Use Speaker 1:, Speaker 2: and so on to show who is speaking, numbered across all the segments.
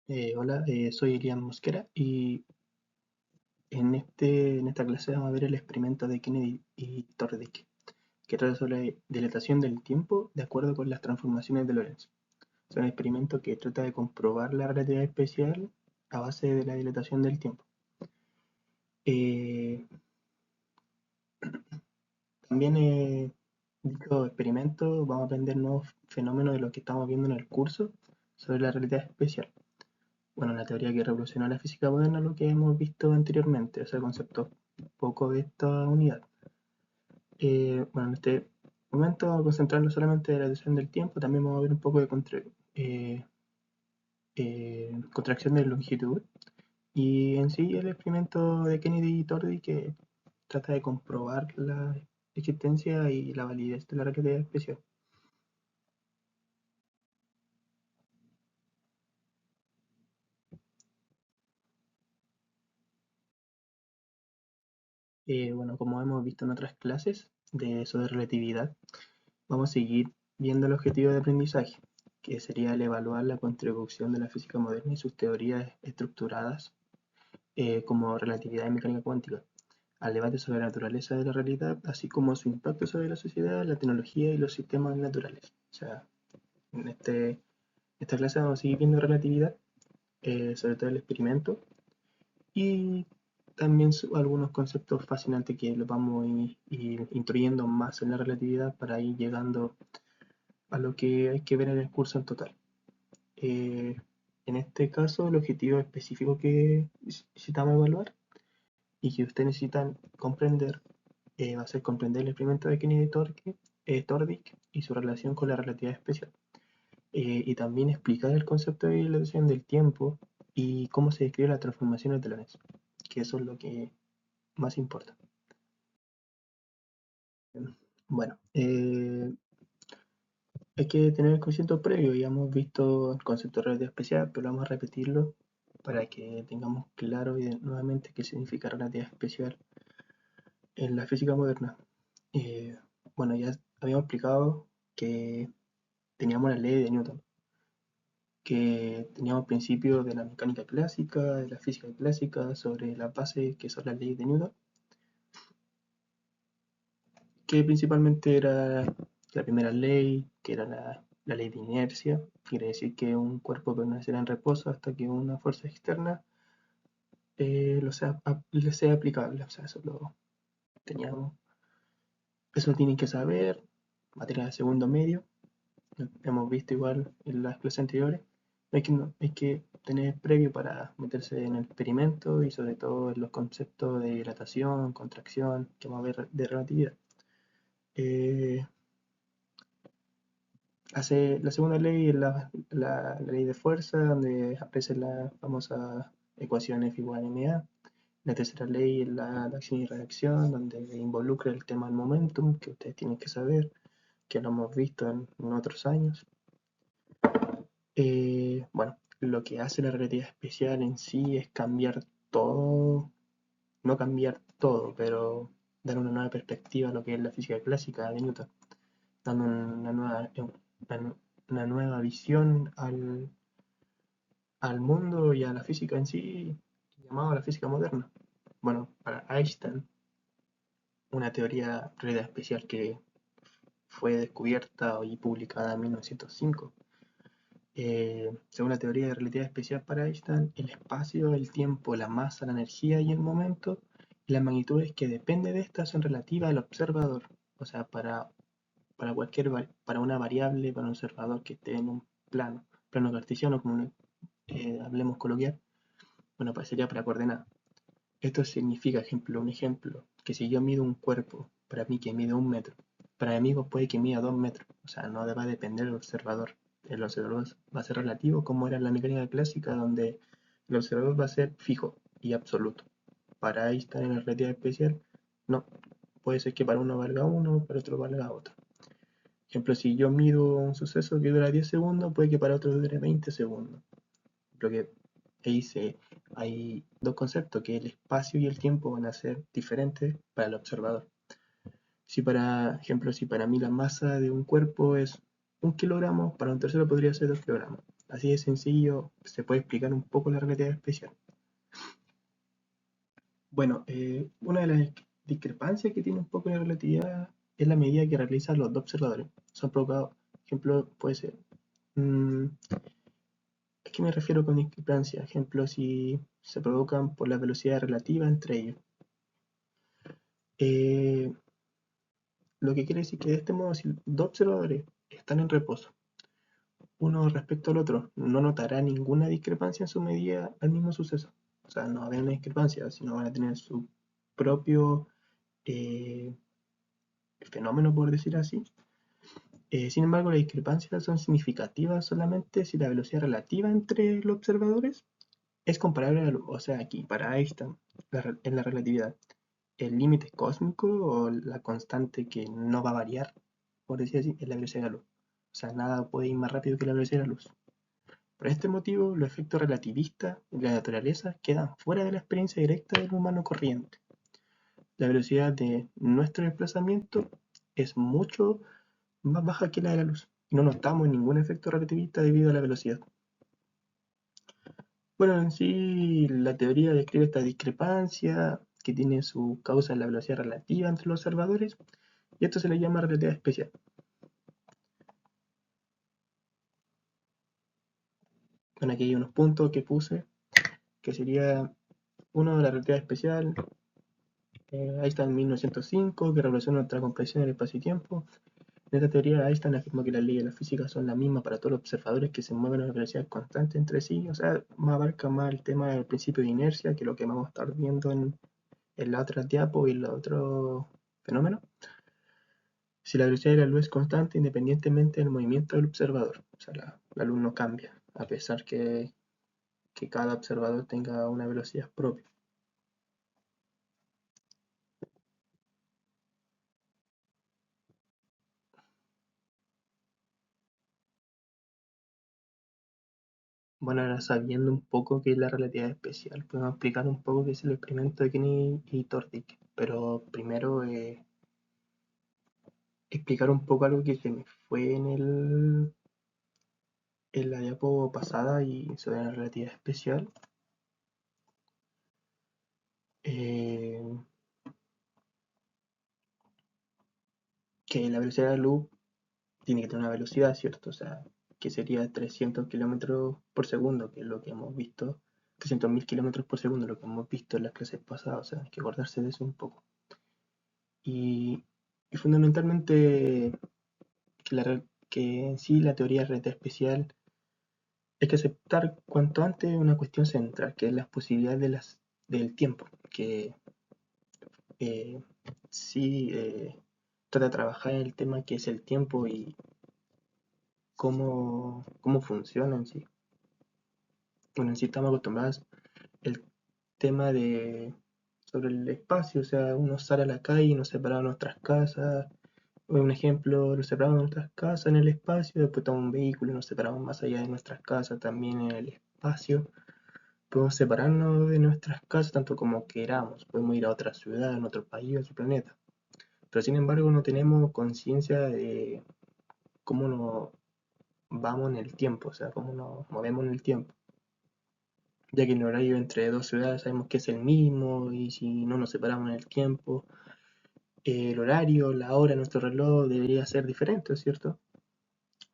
Speaker 1: Hola, soy Elian Mosquera y en esta clase vamos a ver el experimento de Kennedy y Tordick, que trata sobre la dilatación del tiempo de acuerdo con las transformaciones de Lorentz. Es un experimento que trata de comprobar la relatividad especial a base de la dilatación del tiempo. Eh, También dicho experimento vamos a aprender nuevos fenómenos de lo que estamos viendo en el curso sobre la relatividad especial. Bueno, una teoría que revolucionó la física moderna, lo que hemos visto anteriormente, o sea, conceptos poco de esta unidad. Bueno, en este momento vamos a concentrarnos solamente en la dilatación del tiempo, también vamos a ver un poco de eh, contracción de longitud y en sí el experimento de Kennedy y Tordi que trata de comprobar la existencia y la validez de la relatividad especial. Bueno, como hemos visto en otras clases de eso de relatividad, vamos a seguir viendo el objetivo de aprendizaje, que sería el evaluar la contribución de la física moderna y sus teorías estructuradas como relatividad y mecánica cuántica, al debate sobre la naturaleza de la realidad, así como su impacto sobre la sociedad, la tecnología y los sistemas naturales. O sea, en esta clase vamos a seguir viendo relatividad, sobre todo el experimento, y también algunos conceptos fascinantes que los vamos a ir instruyendo más en la relatividad para ir llegando a lo que hay que ver en el curso en total. Eh, en este caso, el objetivo específico que necesitamos evaluar y que ustedes necesitan comprender va a ser comprender el experimento de Kennedy Tordick y su relación con la relatividad especial. Y también explicar el concepto de dilatación del tiempo y cómo se describen las transformaciones de Lorentz, que eso es lo que más importa. Bueno, hay que tener el concepto previo, ya hemos visto el concepto de relatividad especial, pero vamos a repetirlo para que tengamos claro nuevamente qué significa relatividad especial en la física moderna. Eh, bueno, ya habíamos explicado que teníamos la ley de Newton, que teníamos principios de la mecánica clásica, de la física clásica, sobre las bases que son las leyes de Newton, que principalmente era la primera ley, que era la ley de inercia, quiere decir que un cuerpo permanecerá en reposo hasta que una fuerza externa le sea aplicable, o sea, eso lo teníamos, eso tienen que saber, materia de segundo medio, hemos visto igual en las clases anteriores, hay que tener previo para meterse en el experimento y sobre todo en los conceptos de dilatación, contracción, que vamos a ver de relatividad. Eh, la segunda ley es la ley de fuerza, donde aparece la famosa ecuación F igual a ma. La tercera ley es la de acción y reacción, donde involucra el tema del momentum, que ustedes tienen que saber, que lo hemos visto en otros años. Bueno, lo que hace la relatividad especial en sí es cambiar todo, no cambiar todo, pero dar una nueva perspectiva a lo que es la física clásica de Newton, dando una nueva visión al mundo y a la física en sí, llamado la física moderna. Bueno, para Einstein, una teoría de relatividad especial que fue descubierta y publicada en 1905. Según la teoría de relatividad especial para Einstein, el espacio, el tiempo, la masa, la energía y el momento y las magnitudes que dependen de estas son relativas al observador. O sea, para una variable, para un observador que esté en un plano cartesiano, como hablemos coloquial, bueno, pues sería para coordenadas. Esto significa, un ejemplo, que si yo mido un cuerpo, para mí que mide 1 metro, para mi amigo puede que mida 2 metros, o sea, no va a depender del observador. El observador va a ser relativo, como era en la mecánica clásica, donde el observador va a ser fijo y absoluto. Para Einstein en la relatividad especial, no. Puede ser que para uno valga uno, para otro valga otro. Ejemplo, si yo mido un suceso que dura 10 segundos, puede que para otro dure 20 segundos. Lo que ahí hay dos conceptos, que el espacio y el tiempo van a ser diferentes para el observador. Si para ejemplo, si para mí la masa de un cuerpo es 1 kilogramo, para un tercero podría ser 2 kilogramos. Así de sencillo se puede explicar un poco la relatividad especial. Bueno, una de las discrepancias que tiene un poco la relatividad es la medida que realizan los dos observadores. Son provocados, ejemplo, puede ser. ¿A qué me refiero con discrepancia? Ejemplo, si se provocan por la velocidad relativa entre ellos. Lo que quiere decir que de este modo, si dos observadores están en reposo, uno respecto al otro, no notará ninguna discrepancia en su medida al mismo suceso. O sea, no va a haber una discrepancia, sino van a tener su propio fenómeno, por decir así. Sin embargo, las discrepancias son significativas solamente si la velocidad relativa entre los observadores es comparable a la luz. O sea, aquí, para Einstein, en la relatividad, el límite cósmico o la constante que no va a variar, por decir así, es la velocidad de la luz. O sea, nada puede ir más rápido que la velocidad de la luz. Por este motivo, los efectos relativistas de la naturaleza quedan fuera de la experiencia directa del humano corriente. La velocidad de nuestro desplazamiento es mucho más baja que la de la luz. Y no notamos ningún efecto relativista debido a la velocidad. Bueno, en sí, la teoría describe esta discrepancia que tiene su causa en la velocidad relativa entre los observadores, y esto se le llama relatividad especial. Bueno, aquí hay unos puntos que puse, que sería uno de la relatividad especial. Ahí está en 1905, que revoluciona nuestra comprensión del espacio y tiempo. En esta teoría, Einstein afirmó que las leyes de la física son las mismas para todos los observadores que se mueven a una velocidad constante entre sí. O sea, abarca más el tema del principio de inercia, que lo que vamos a estar viendo en la otra diapo y en el otro fenómeno. Si la velocidad de la luz es constante independientemente del movimiento del observador, o sea, la luz no cambia, a pesar que cada observador tenga una velocidad propia. Bueno, ahora sabiendo un poco qué es la relatividad especial, podemos explicar un poco qué es el experimento de Kenny y Tordick. Pero primero explicar un poco algo que se me fue en la diapo pasada y sobre la relatividad especial. Eh, que la velocidad de la luz tiene que tener una velocidad, ¿cierto? O sea, que sería 300 kilómetros por segundo, que es lo que hemos visto, 300.000 kilómetros por segundo, lo que hemos visto en las clases pasadas, o sea, hay que acordarse de eso un poco. Y, y fundamentalmente que en sí la teoría de relatividad especial hay que aceptar cuanto antes una cuestión central, que es las posibilidades del tiempo, que eh, sí trata de trabajar en el tema que es el tiempo y cómo funciona en sí. Bueno, en sí estamos acostumbrados el tema sobre el espacio, o sea, uno sale a la calle y nos separamos de nuestras casas. Un ejemplo, nos separamos de nuestras casas en el espacio, después tomamos un vehículo y nos separamos más allá de nuestras casas también en el espacio. Podemos separarnos de nuestras casas tanto como queramos, podemos ir a otra ciudad, en otro país, a otro planeta. Pero sin embargo no tenemos conciencia de cómo nos vamos en el tiempo, o sea, cómo nos movemos en el tiempo. Ya que el horario entre dos ciudades sabemos que es el mismo y si no nos separamos en el tiempo, el horario, la hora, nuestro reloj debería ser diferente, ¿cierto?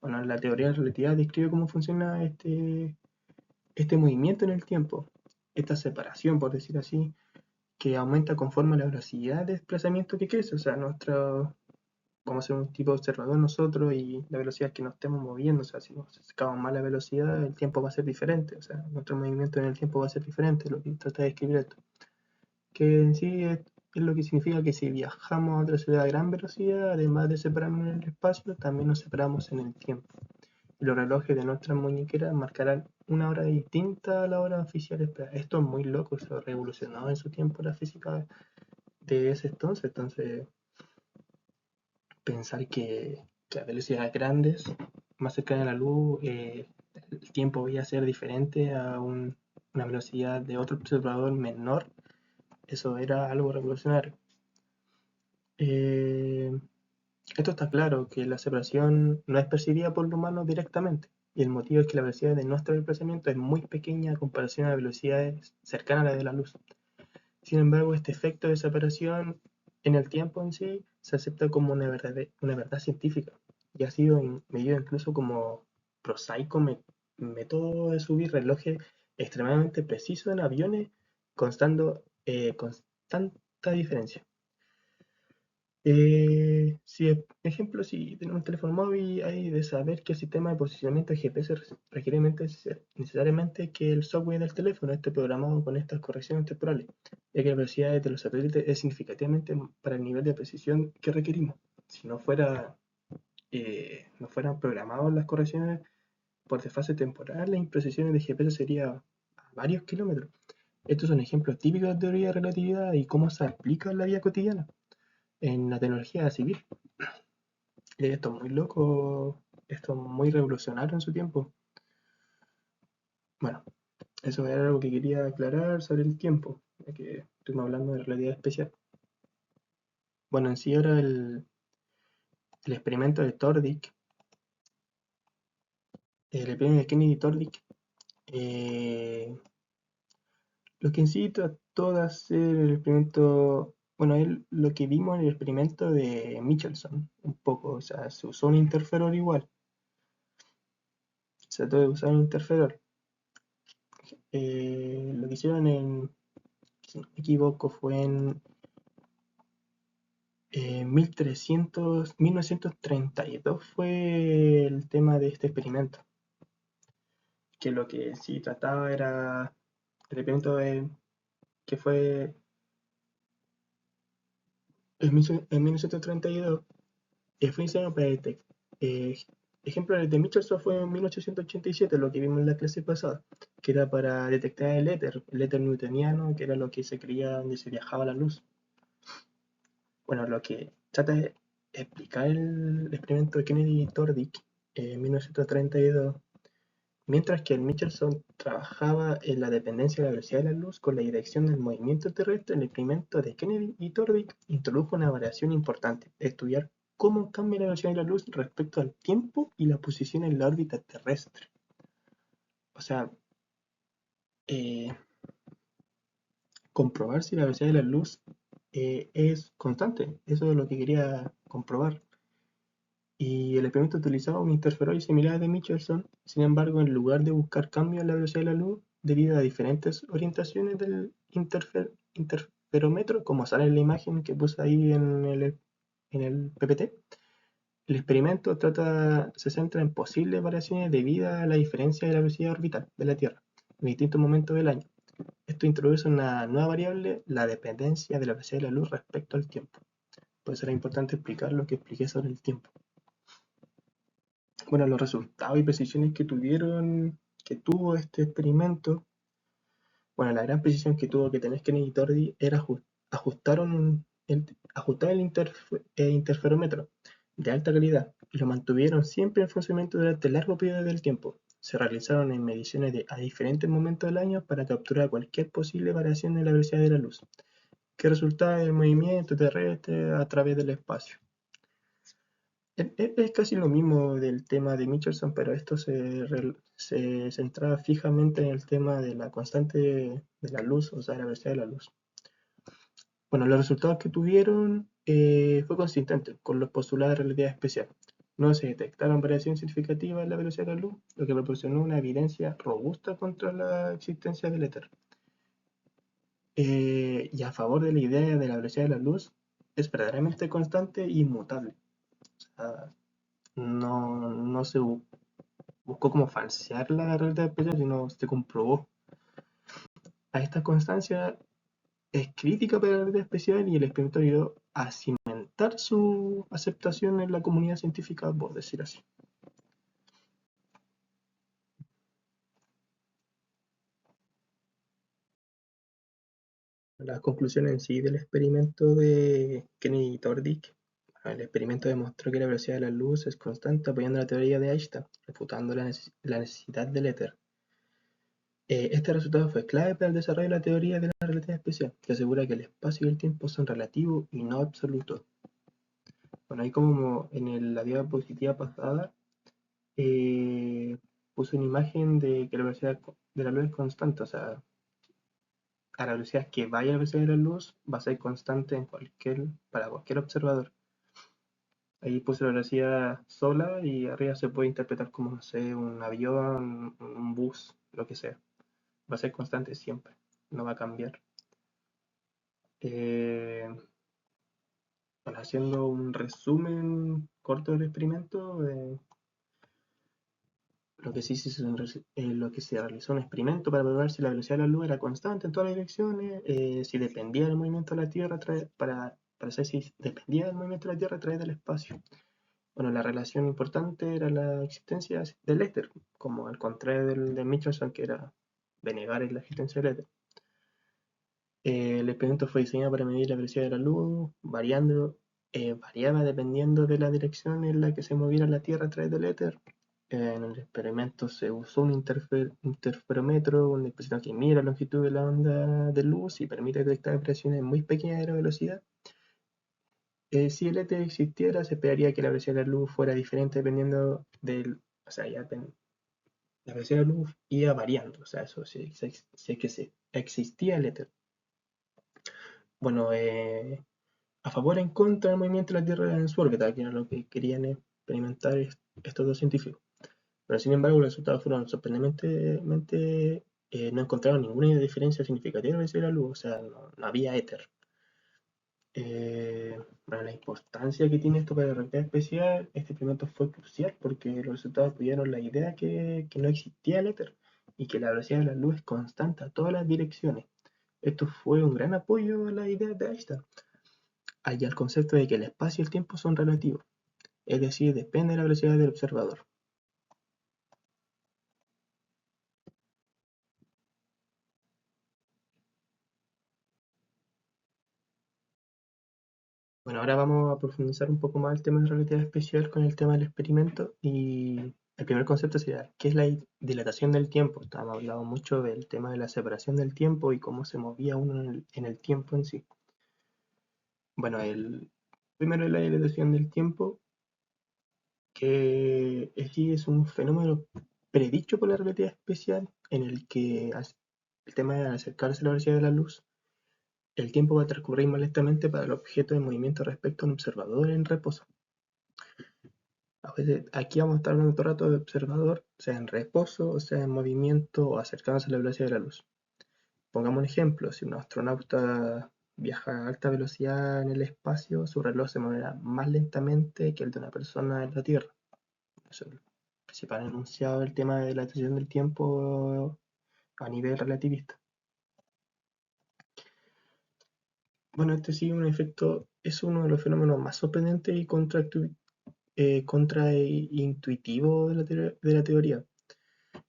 Speaker 1: Bueno, la teoría de la relatividad describe cómo funciona este movimiento en el tiempo, esta separación, por decir así, que aumenta conforme a la velocidad de desplazamiento que crece, o sea, vamos a ser un tipo de observador nosotros y la velocidad que nos estemos moviendo, o sea, si nos sacamos más la velocidad, el tiempo va a ser diferente, o sea, nuestro movimiento en el tiempo va a ser diferente, lo que trata de describir esto. Que en sí es lo que significa que si viajamos a otra ciudad a gran velocidad, además de separarnos en el espacio, también nos separamos en el tiempo. Y los relojes de nuestras muñequeras marcarán una hora distinta a la hora oficial esperada. Esto es muy loco, se ha revolucionado en su tiempo la física de ese entonces pensar que a velocidades grandes, más cercanas a la luz, el tiempo iba a ser diferente a una velocidad de otro observador menor, eso era algo revolucionario. Eh, Esto está claro, que la separación no es percibida por el humano directamente, y el motivo es que la velocidad de nuestro desplazamiento es muy pequeña a comparación a velocidades cercanas a la de la luz. Sin embargo, este efecto de separación en el tiempo en sí se acepta como una verdad científica y ha sido medido incluso como prosaico método de subir relojes extremadamente precisos en aviones, con tanta diferencia. Ejemplo, si tenemos un teléfono móvil, hay de saber que el sistema de posicionamiento de GPS requiere necesariamente que el software del teléfono esté programado con estas correcciones temporales, ya que la velocidad de los satélites es significativamente para el nivel de precisión que requerimos. Si no fueran programadas las correcciones por desfase temporal, las imprecisiones de GPS serían a varios kilómetros. Estos son ejemplos típicos de teoría de relatividad y cómo se aplica en la vida cotidiana, en la tecnología civil. Esto es muy loco, esto es muy revolucionario en su tiempo. Bueno, eso era algo que quería aclarar sobre el tiempo, ya que estuvimos hablando de relatividad especial. Bueno, en sí ahora el experimento de Tordik, el experimento de Kennedy-Tordik, lo que en sí trató de hacer el experimento, bueno, lo que vimos en el experimento de Michelson, un poco, o sea, se usó un interferón igual, se trató de usar un interferón. Lo que hicieron si no me equivoco, fue en 1932 fue el tema de este experimento, que lo que sí trataba era el experimento que fue en 1932, fue diseñado para detectar. Ejemplo de Michelson fue en 1887, lo que vimos en la clase pasada, que era para detectar el éter newtoniano, que era lo que se creía donde se viajaba la luz. Bueno, lo que trata de explicar el experimento de Kennedy-Tordik en 1932, mientras que el Michelson trabajaba en la dependencia de la velocidad de la luz con la dirección del movimiento terrestre, el experimento de Kennedy y Tordik introdujo una variación importante: estudiar cómo cambia la velocidad de la luz respecto al tiempo y la posición en la órbita terrestre. O sea, eh, comprobar si la velocidad de la luz es constante. Eso es lo que quería comprobar. Y el experimento utilizaba un interferoide similar al de Michelson. Sin embargo, en lugar de buscar cambios en la velocidad de la luz debido a diferentes orientaciones del interferómetro, como sale en la imagen que puse ahí en el PPT, el experimento se centra en posibles variaciones debido a la diferencia de la velocidad orbital de la Tierra en distintos momentos del año. Esto introduce una nueva variable, la dependencia de la velocidad de la luz respecto al tiempo. Por eso era importante explicar lo que expliqué sobre el tiempo. Bueno, los resultados y precisiones que tuvo este experimento, bueno, la gran precisión que tuvo que tener Kennedy y Tordi era ajustar el interferómetro de alta calidad y lo mantuvieron siempre en funcionamiento durante largo periodo del tiempo. Se realizaron en mediciones a diferentes momentos del año para capturar cualquier posible variación en la velocidad de la luz, que resultaba del movimiento terrestre a través del espacio. Es casi lo mismo del tema de Michelson, pero esto se centraba fijamente en el tema de la constante de la luz, o sea, la velocidad de la luz. Bueno, los resultados que tuvieron fue consistente con los postulados de relatividad especial. No se detectaron variaciones significativas en la velocidad de la luz, lo que proporcionó una evidencia robusta contra la existencia del éter. Y a favor de la idea de la velocidad de la luz, es verdaderamente constante e inmutable. O sea, no se buscó como falsear la realidad especial, sino se comprobó. A esta constancia es crítica para la realidad especial y el experimento ayudó a cimentar su aceptación en la comunidad científica, por decir así. Las conclusiones en sí del experimento de Kennedy y Tordik. El experimento demostró que la velocidad de la luz es constante apoyando la teoría de Einstein, refutando la necesidad del éter. Este resultado fue clave para el desarrollo de la teoría de la relatividad especial, que asegura que el espacio y el tiempo son relativos y no absolutos. Bueno, ahí como en la diapositiva pasada, eh, puse una imagen de que la velocidad de la luz es constante, o sea, a la velocidad que vaya la velocidad de la luz va a ser constante para cualquier observador. Ahí puse la velocidad sola y arriba se puede interpretar como, no sé, un avión, un bus, lo que sea. Va a ser constante siempre, no va a cambiar. Eh, bueno, haciendo un resumen corto del experimento, lo que se realizó un experimento para probar si la velocidad de la luz era constante en todas las direcciones, si dependía del movimiento de la Tierra para saber si dependía del movimiento de la Tierra a través del espacio. Bueno, la relación importante era la existencia del éter, como al contrario de Michelson, que era denegar la existencia del éter. El experimento fue diseñado para medir la velocidad de la luz, variaba dependiendo de la dirección en la que se moviera la Tierra a través del éter. En el experimento se usó un interferómetro, un dispositivo que mira la longitud de la onda de luz y permite detectar presiones muy pequeñas de la velocidad. Si el éter existiera, se esperaría que la velocidad de la luz fuera diferente dependiendo del. O sea, la velocidad de la luz iba variando, o sea, eso sí que existía el éter. Bueno, a favor o en contra del movimiento de la Tierra en su órbita, que era lo que querían experimentar estos dos científicos. Pero sin embargo, los resultados fueron sorprendentemente, no encontraron ninguna diferencia significativa en la velocidad de la luz, o sea, no había éter. Bueno, la importancia que tiene esto para la realidad especial, este experimento fue crucial porque los resultados apoyaron la idea que no existía el éter y que la velocidad de la luz es constante a todas las direcciones. Esto fue un gran apoyo a la idea de Einstein, y al concepto de que el espacio y el tiempo son relativos, es decir, depende de la velocidad del observador. Bueno, ahora vamos a profundizar un poco más el tema de la relatividad especial con el tema del experimento y el primer concepto sería, ¿qué es la dilatación del tiempo? Estamos hablando mucho del tema de la separación del tiempo y cómo se movía uno en el tiempo en sí. Bueno, primero la dilatación del tiempo, que sí es un fenómeno predicho por la relatividad especial en el que el tema de acercarse a la velocidad de la luz, el tiempo va a transcurrir más lentamente para el objeto de movimiento respecto a un observador en reposo. A veces, aquí vamos a estar hablando todo el rato de observador, sea en reposo, o sea en movimiento o acercándose a la velocidad de la luz. Pongamos un ejemplo, si un astronauta viaja a alta velocidad en el espacio, su reloj se moverá más lentamente que el de una persona en la Tierra. Eso es el principal enunciado del tema de la dilatación del tiempo a nivel relativista. Bueno, este sí un efecto, es uno de los fenómenos más sorprendentes y contraintuitivos de la teoría.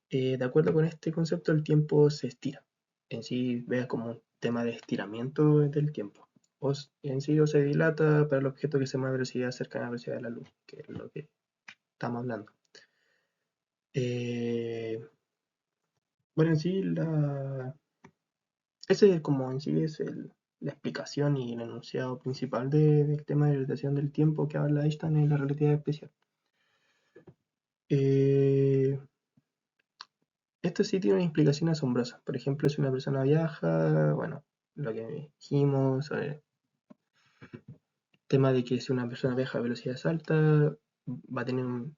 Speaker 1: De acuerdo con este concepto, el tiempo se estira. En sí, vea como un tema de estiramiento del tiempo. En sí, o se dilata para el objeto que se mueve a velocidad cercana a la velocidad de la luz, que es lo que estamos hablando. Eh, bueno, en sí, ese es como en sí es la explicación y el enunciado principal del tema de la dilatación del tiempo que habla Einstein en la relatividad especial. Eh, Esto sí tiene una explicación asombrosa. Por ejemplo, si una persona viaja, bueno, lo que dijimos, tema de que si una persona viaja a velocidades altas, va a tener un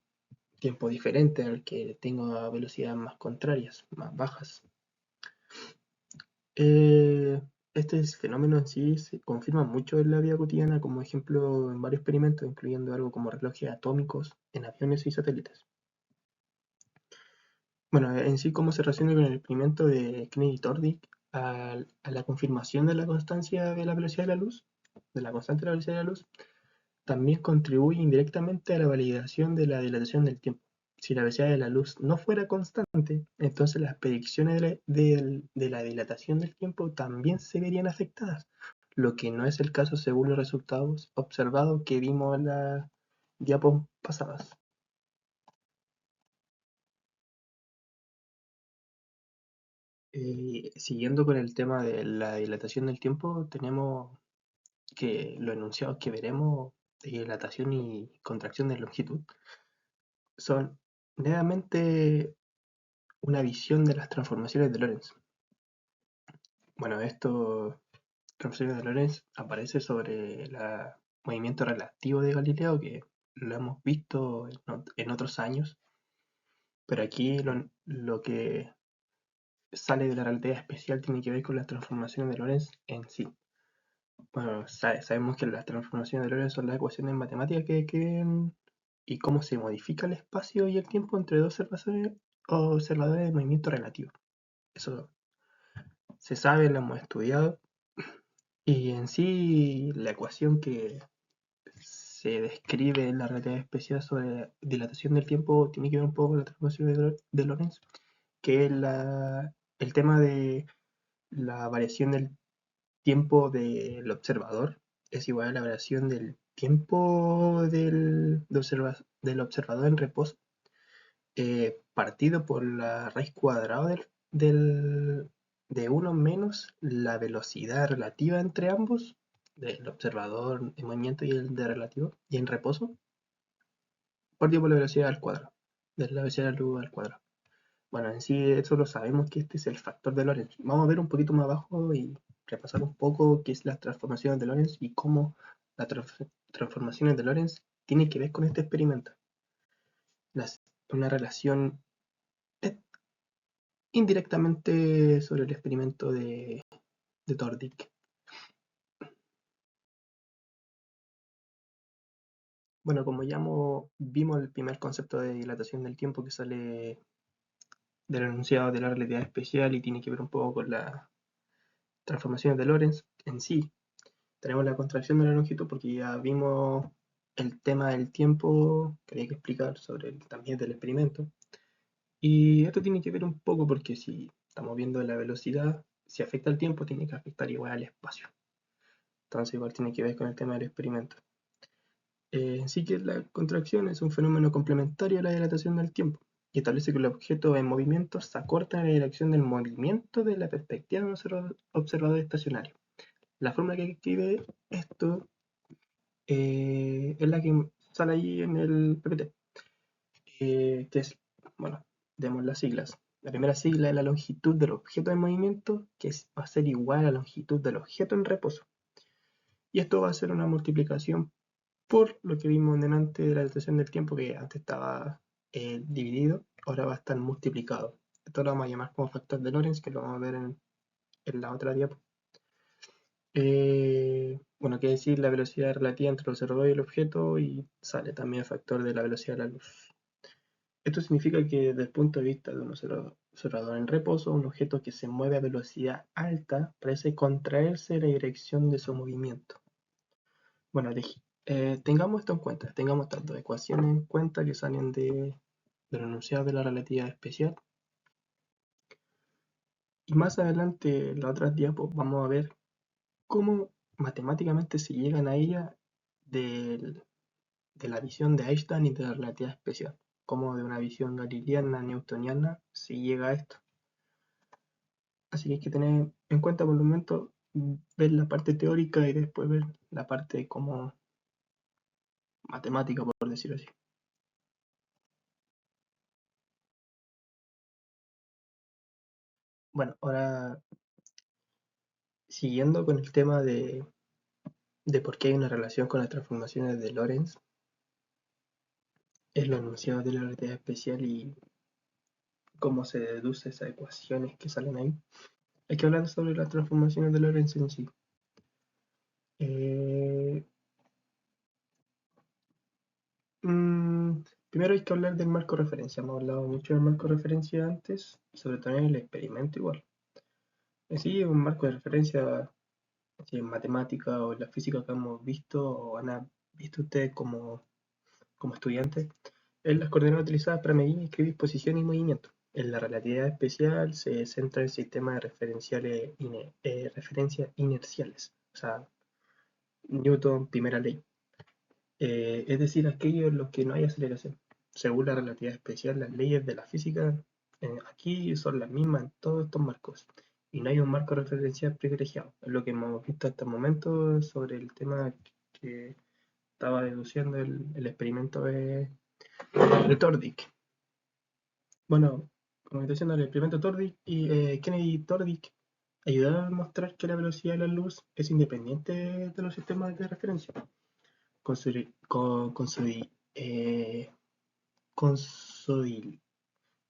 Speaker 1: tiempo diferente al que tenga velocidades más contrarias, más bajas. Eh, este fenómeno en sí se confirma mucho en la vida cotidiana, como ejemplo en varios experimentos, incluyendo algo como relojes atómicos en aviones y satélites. Bueno, en sí, cómo se relaciona con el experimento de Kennedy-Tordick a la confirmación de la constancia de la velocidad de la luz, de la constante de la velocidad de la luz, también contribuye indirectamente a la validación de la dilatación del tiempo. Si la velocidad de la luz no fuera constante, entonces las predicciones de la dilatación del tiempo también se verían afectadas, lo que no es el caso según los resultados observados que vimos en las diapos pasadas. Siguiendo con el tema de la dilatación del tiempo, tenemos que los enunciados que veremos de dilatación y contracción de longitud son netamente una visión de las transformaciones de Lorentz. Bueno, esto, transformaciones de Lorentz, aparece sobre el movimiento relativo de Galileo, que lo hemos visto en otros años, pero aquí lo que sale de la relatividad especial tiene que ver con las transformaciones de Lorentz en sí. Bueno, sabemos que las transformaciones de Lorentz son las ecuaciones matemáticas que describen y cómo se modifica el espacio y el tiempo entre dos observadores de movimiento relativo. Eso se sabe, lo hemos estudiado. Y en sí, la ecuación que se describe en la relatividad especial sobre dilatación del tiempo tiene que ver un poco con la transformación de Lorentz, que es el tema de la variación del tiempo del observador es igual a la variación del tiempo del observador en reposo, partido por la raíz cuadrada de 1 menos la velocidad relativa entre ambos, del observador en movimiento y el de relativo, y en reposo, partido por la velocidad al cuadrado, de la velocidad de la luz al cuadrado. Bueno, en sí eso lo sabemos que este es el factor de Lorentz. Vamos a ver un poquito más abajo y repasar un poco qué es las transformaciones de Lorentz y cómo las transformaciones de Lorentz tienen que ver con este experimento. Una relación indirectamente sobre el experimento de Tordik. Bueno, como ya vimos el primer concepto de dilatación del tiempo que sale del enunciado de la relatividad especial y tiene que ver un poco con las transformaciones de Lorentz en sí. Tenemos la contracción de la longitud porque ya vimos el tema del tiempo que había que explicar sobre también del experimento. Y esto tiene que ver un poco porque si estamos viendo la velocidad, si afecta al tiempo, tiene que afectar igual al espacio. Entonces igual tiene que ver con el tema del experimento. Sí que la contracción es un fenómeno complementario a la dilatación del tiempo y establece que el objeto en movimiento se acorta en la dirección del movimiento de la perspectiva de un observador estacionario. La fórmula que escribe esto es la que sale ahí en el PPT, que es, bueno, demos las siglas. La primera sigla es la longitud del objeto en movimiento, que va a ser igual a la longitud del objeto en reposo. Y esto va a ser una multiplicación por lo que vimos delante de la dilatación del tiempo, que antes estaba dividido, ahora va a estar multiplicado. Esto lo vamos a llamar como factor de Lorentz, que lo vamos a ver en la otra diapo. Bueno, quiere decir la velocidad relativa entre el observador y el objeto, y sale también el factor de la velocidad de la luz. Esto significa que desde el punto de vista de un observador en reposo, un objeto que se mueve a velocidad alta parece contraerse en la dirección de su movimiento. Bueno, tengamos esto en cuenta, tengamos estas dos ecuaciones en cuenta que salen del enunciado de la relatividad especial. Y más adelante, en las otras diapos, vamos a ver cómo matemáticamente se llegan a ella de la visión de Einstein y de la relatividad especial. Cómo de una visión galileana, newtoniana, se llega a esto. Así que hay que tener en cuenta por el momento ver la parte teórica y después ver la parte como matemática, por decirlo así. Bueno, ahora siguiendo con el tema de por qué hay una relación con las transformaciones de Lorentz, es lo enunciado de la relatividad especial y cómo se deduce esas ecuaciones que salen ahí. Hay que hablar sobre las transformaciones de Lorentz en sí. Eh, Primero hay que hablar del marco de referencia. Hemos hablado mucho del marco de referencia antes, y sobre todo en el experimento igual. En sí, un marco de referencia, si en matemática o en la física que hemos visto o han visto ustedes como estudiantes, es las coordenadas utilizadas para medir y escribir posición y movimiento. En la relatividad especial se centra en sistemas de referencias inerciales, o sea, Newton, primera ley. Es decir, aquello en lo que no hay aceleración. Según la relatividad especial, las leyes de la física aquí son las mismas en todos estos marcos. Y no hay un marco referencial privilegiado. Es lo que hemos visto hasta el momento sobre el tema que estaba deduciendo el experimento de Tordick. Bueno, como estoy diciendo, el experimento Tordick y Kennedy Tordick ayudaron a mostrar que la velocidad de la luz es independiente de los sistemas de referencia, consoli- con- consoli- eh, consoli-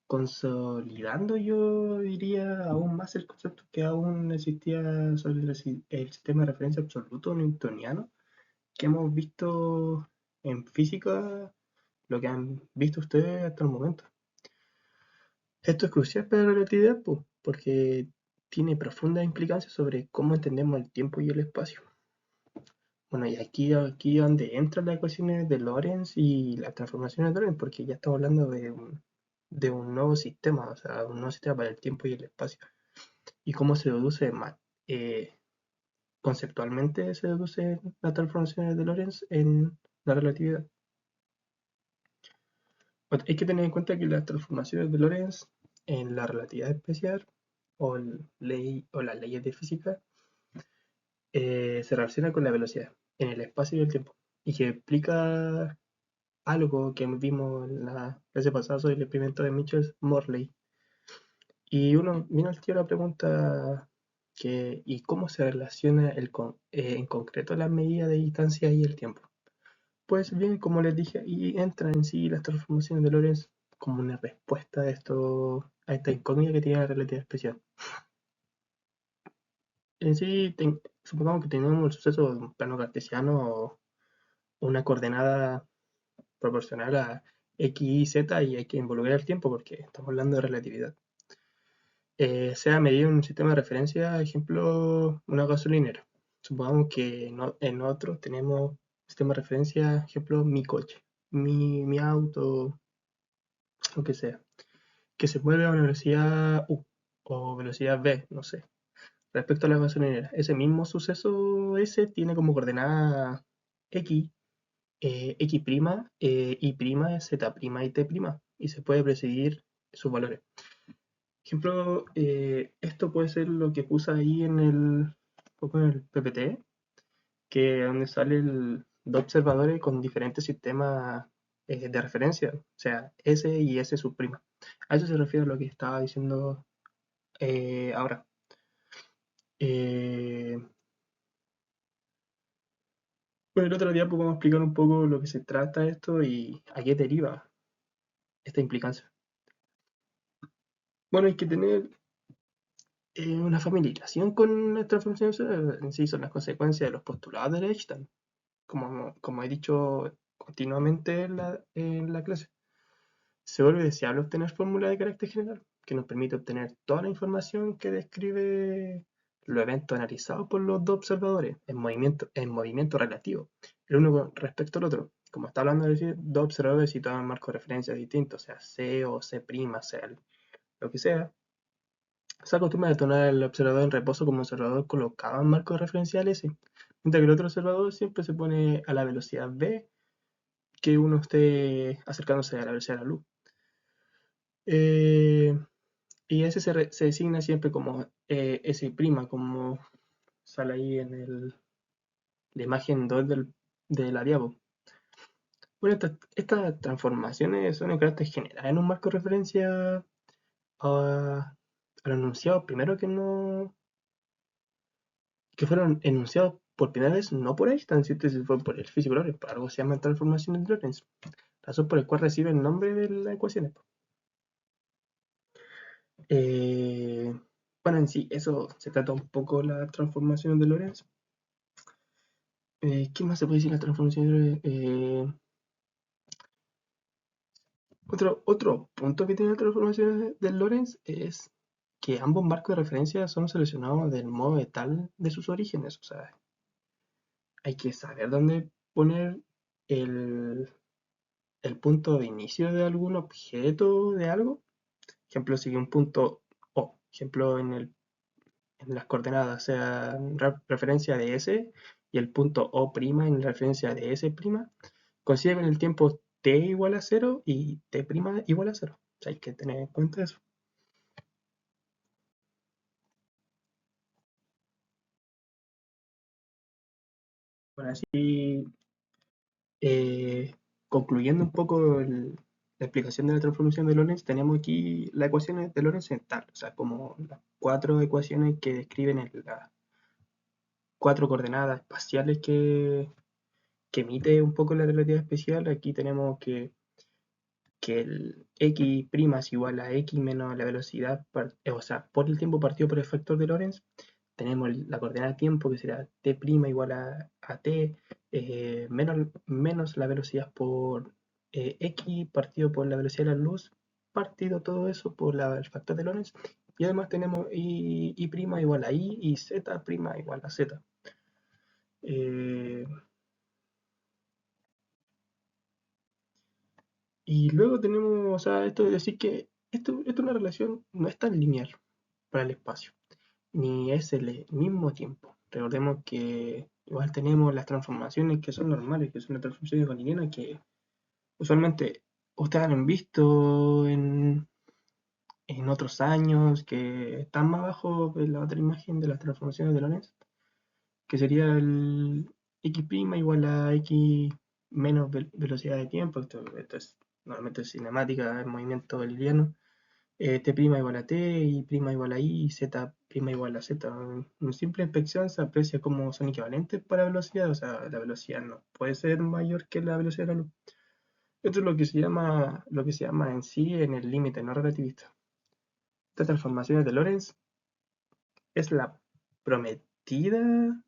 Speaker 1: consolidando, yo diría, aún más el concepto que aún existía sobre el sistema de referencia absoluto newtoniano que hemos visto en física, lo que han visto ustedes hasta el momento. Esto es crucial para la relatividad, porque tiene profundas implicancias sobre cómo entendemos el tiempo y el espacio. Bueno, y aquí donde entran las ecuaciones de Lorentz y las transformaciones de Lorentz, porque ya estamos hablando de un nuevo sistema, o sea, un nuevo sistema para el tiempo y el espacio. Y cómo se deduce más. Conceptualmente se deducen las transformaciones de Lorentz en la relatividad. Hay que tener en cuenta que las transformaciones de Lorentz en la relatividad especial o las leyes de física se relacionan con la velocidad en el espacio y el tiempo y que explica algo que vimos en la clase pasada sobre el experimento de Mitchell-Morley. Y uno viene al tío la pregunta ¿y cómo se relaciona en concreto la medida de distancia y el tiempo? Pues bien, como les dije, ahí entran en sí las transformaciones de Lorentz como una respuesta a esta incógnita que tiene la relatividad especial. En sí, supongamos que tenemos el suceso de un plano cartesiano o una coordenada proporcional a x, y, z y hay que involucrar el tiempo porque estamos hablando de relatividad. Sea medido en un sistema de referencia, ejemplo, una gasolinera. Supongamos que en otro tenemos un sistema de referencia, ejemplo, mi coche, mi auto, lo que sea, que se mueve a una velocidad u o velocidad v, no sé. Respecto a la gasolinera, ese mismo suceso S tiene como coordenada x, x', y', z' y t', y se puede predecir sus valores. Ejemplo, esto puede ser lo que puse ahí en el PPT, que donde salen dos observadores con diferentes sistemas de referencia, o sea, S y S sub'. A eso se refiere a lo que estaba diciendo ahora. Eh, bueno, el otro día pues, vamos a explicar un poco lo que se trata esto y a qué deriva esta implicancia. Bueno, hay que tener una familiarización con las transformaciones en sí, son las consecuencias de los postulados de Einstein, como he dicho continuamente en la clase. Se vuelve deseable obtener fórmula de carácter general, que nos permite obtener toda la información que describe los eventos analizados por los dos observadores en movimiento relativo, el uno con respecto al otro. Como está hablando de decir, dos observadores situados en marcos de referencia distintos, sea C o C', sea lo que sea. Se acostumbra a tomar al observador en reposo como observador colocado en marcos referenciales, mientras que el otro observador siempre se pone a la velocidad v que uno esté acercándose a la velocidad de la luz. Eh, y ese se designa siempre como S', como sale ahí en la imagen 2 de la diapo. Bueno, estas transformaciones son en carácter general en un marco de referencia a lo enunciado primero que fueron enunciados por primera vez no por Einstein, sino que fue por el físico Lorentz, por algo se llaman transformaciones de Lorentz, razón por el cual recibe el nombre de las ecuaciones. Eh, bueno, en sí, eso se trata un poco la transformación de Lorentz. ¿Qué más se puede decir de la transformación de Lorentz? Otro punto que tiene la transformación de Lorentz es que ambos marcos de referencia son seleccionados del modo de tal de sus orígenes. O sea, hay que saber dónde poner el, el punto de inicio de algún objeto de algo. Ejemplo, si un punto O, ejemplo, en las coordenadas, sea referencia de S y el punto O' en referencia de S', coincide con el tiempo t igual a 0 y t' igual a 0. O sea, hay que tener en cuenta eso. Bueno, así Eh, Concluyendo un poco la explicación de la transformación de Lorentz, tenemos aquí las ecuaciones de Lorentz en tal, o sea, como las cuatro ecuaciones que describen las cuatro coordenadas espaciales que emite un poco la relatividad especial. Aquí tenemos que el x' es igual a x menos la velocidad, o sea, por el tiempo partido por el factor de Lorentz. Tenemos la coordenada tiempo, que será t' igual a t, menos la velocidad por x partido por la velocidad de la luz, partido todo eso por el factor de Lorentz. Y además tenemos y' igual a i y z' igual a z. Eh, y luego tenemos, o sea, esto de decir que esto es una relación no es tan lineal para el espacio, ni es el mismo tiempo. Recordemos que igual tenemos las transformaciones que son normales, que son las transformaciones euclidianas, que usualmente ustedes han visto en otros años, que están más abajo en la otra imagen de las transformaciones de Lorentz, que sería el x' igual a x menos velocidad de tiempo. Esto es normalmente cinemática, es movimiento boliviano. T' igual a t, y' igual a i, y z' igual a z. En simple inspección se aprecia como son equivalentes para velocidad, o sea, la velocidad no puede ser mayor que la velocidad de la luz. Esto es lo que se llama en sí en el límite no relativista. Estas transformaciones de Lorentz es la prometida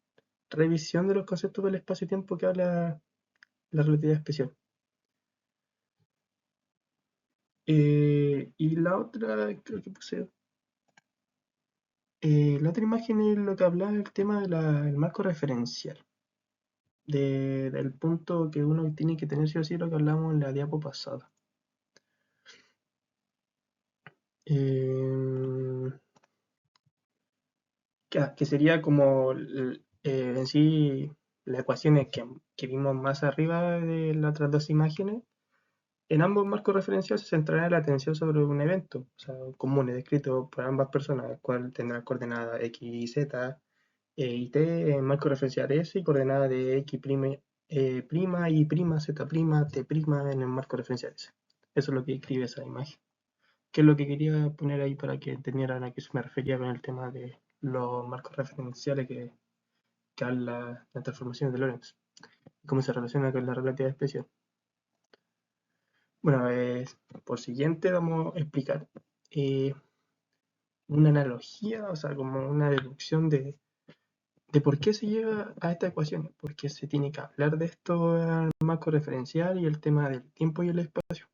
Speaker 1: revisión de los conceptos del espacio y tiempo que habla la relatividad especial. Y la otra, creo que puse. La otra imagen es lo que hablaba del tema del marco referencial, del punto que uno tiene que tener sí o sí, lo que hablamos en la diapo pasada. Eh, que sería como en sí las ecuaciones que vimos más arriba de las otras dos imágenes. En ambos marcos referenciales se centrará la atención sobre un evento, o sea, común, descrito por ambas personas, el cual tendrá coordenadas x y z, y t en marco referencial S, y coordenadas de x', prima, y prima, z', t' en el marco referencial S. Eso es lo que describe esa imagen. Que es lo que quería poner ahí para que entendieran a qué me refería con el tema de los marcos referenciales que habla la transformación de Lorentz y cómo se relaciona con la relatividad especial. Bueno, por siguiente vamos a explicar eh, una analogía, o sea, como una deducción de por qué se llega a esta ecuación, por qué se tiene que hablar de esto al marco referencial y el tema del tiempo y el espacio.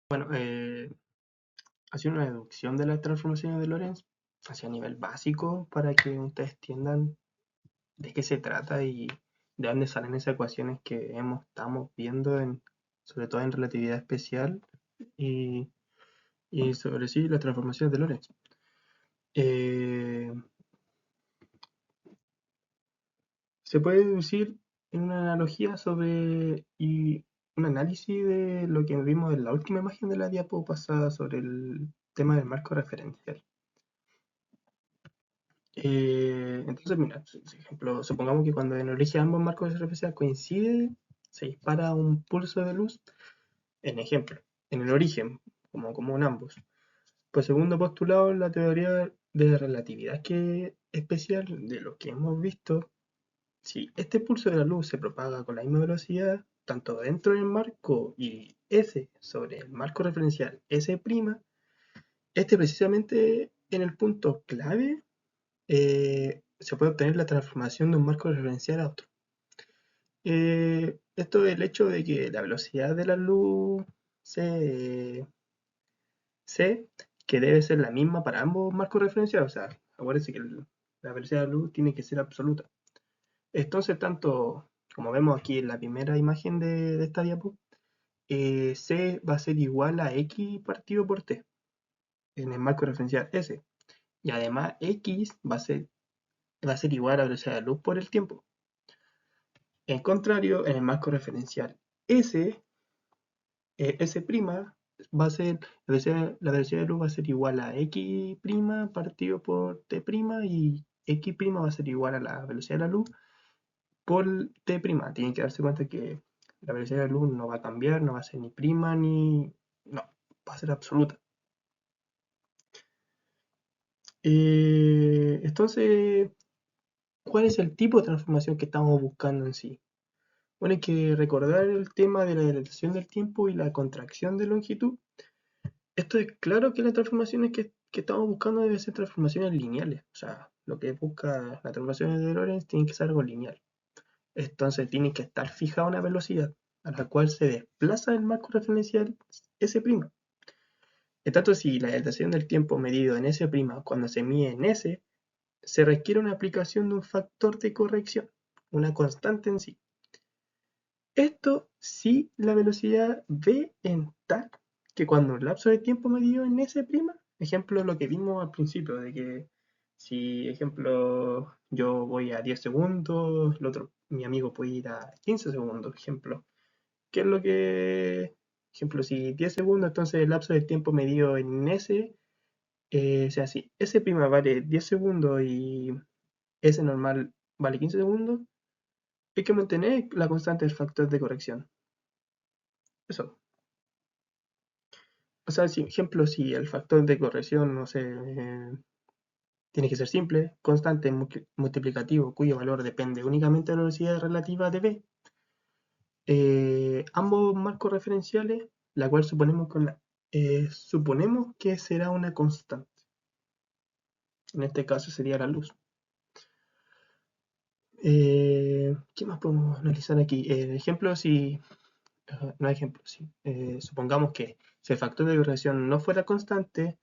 Speaker 1: Bueno, haciendo una deducción de las transformaciones de Lorentz hacia nivel básico para que ustedes entiendan de qué se trata y de dónde salen esas ecuaciones que estamos viendo sobre todo en relatividad especial y, y sobre sí las transformaciones de Lorentz. Eh, Se puede deducir en una analogía sobre y un análisis de lo que vimos en la última imagen de la diapo pasada sobre el tema del marco referencial. Entonces, mira, por ejemplo, supongamos que cuando en origen ambos marcos de referencia coinciden, se dispara un pulso de luz, en ejemplo, en el origen, como en ambos. Pues segundo postulado, la teoría de relatividad especial de lo que hemos visto. Si este pulso de la luz se propaga con la misma velocidad, tanto dentro del marco y S sobre el marco referencial S', este precisamente en el punto clave se puede obtener la transformación de un marco referencial a otro. Esto es el hecho de que la velocidad de la luz C, que debe ser la misma para ambos marcos referenciales, o sea, acuérdense que la velocidad de la luz tiene que ser absoluta. Entonces, tanto como vemos aquí en la primera imagen de esta diapo, C va a ser igual a X partido por T en el marco referencial S. Y además X va a ser igual a la velocidad de la luz por el tiempo. En contrario, en el marco referencial S, S' va a ser, la velocidad de luz va a ser igual a X' partido por T' y x' va a ser igual a la velocidad de la luz por t'. Tienen que darse cuenta que la velocidad de la luz no va a cambiar, no va a ser ni prima ni... no, va a ser absoluta. Entonces, ¿cuál es el tipo de transformación que estamos buscando en sí? Bueno, hay que recordar el tema de la dilatación del tiempo y la contracción de longitud. Esto es claro que las transformaciones que estamos buscando deben ser transformaciones lineales. O sea, lo que busca las transformaciones de Lorentz tiene que ser algo lineal. Entonces tiene que estar fijada una velocidad a la cual se desplaza el marco referencial S'. En tanto, si la dilatación del tiempo medido en S' cuando se mide en S, se requiere una aplicación de un factor de corrección, una constante en sí. Esto si la velocidad v en tal que cuando el lapso de tiempo medido en S', ejemplo lo que vimos al principio, de que si, ejemplo, yo voy a 10 segundos, mi amigo puede ir a 15 segundos, ejemplo. ¿Qué es lo que, ejemplo, si 10 segundos, entonces el lapso de tiempo medido en S, o sea, si S' vale 10 segundos y S normal vale 15 segundos, hay que mantener la constante del factor de corrección. Eso. O sea, si, ejemplo, si el factor de corrección, no sé, tiene que ser simple, constante, multiplicativo, cuyo valor depende únicamente de la velocidad relativa de v, ambos marcos referenciales, la cual suponemos que será una constante. En este caso sería la luz. ¿Qué más podemos analizar aquí? Ejemplo, si... no ejemplo, sí. Supongamos que si el factor de corrección no fuera constante,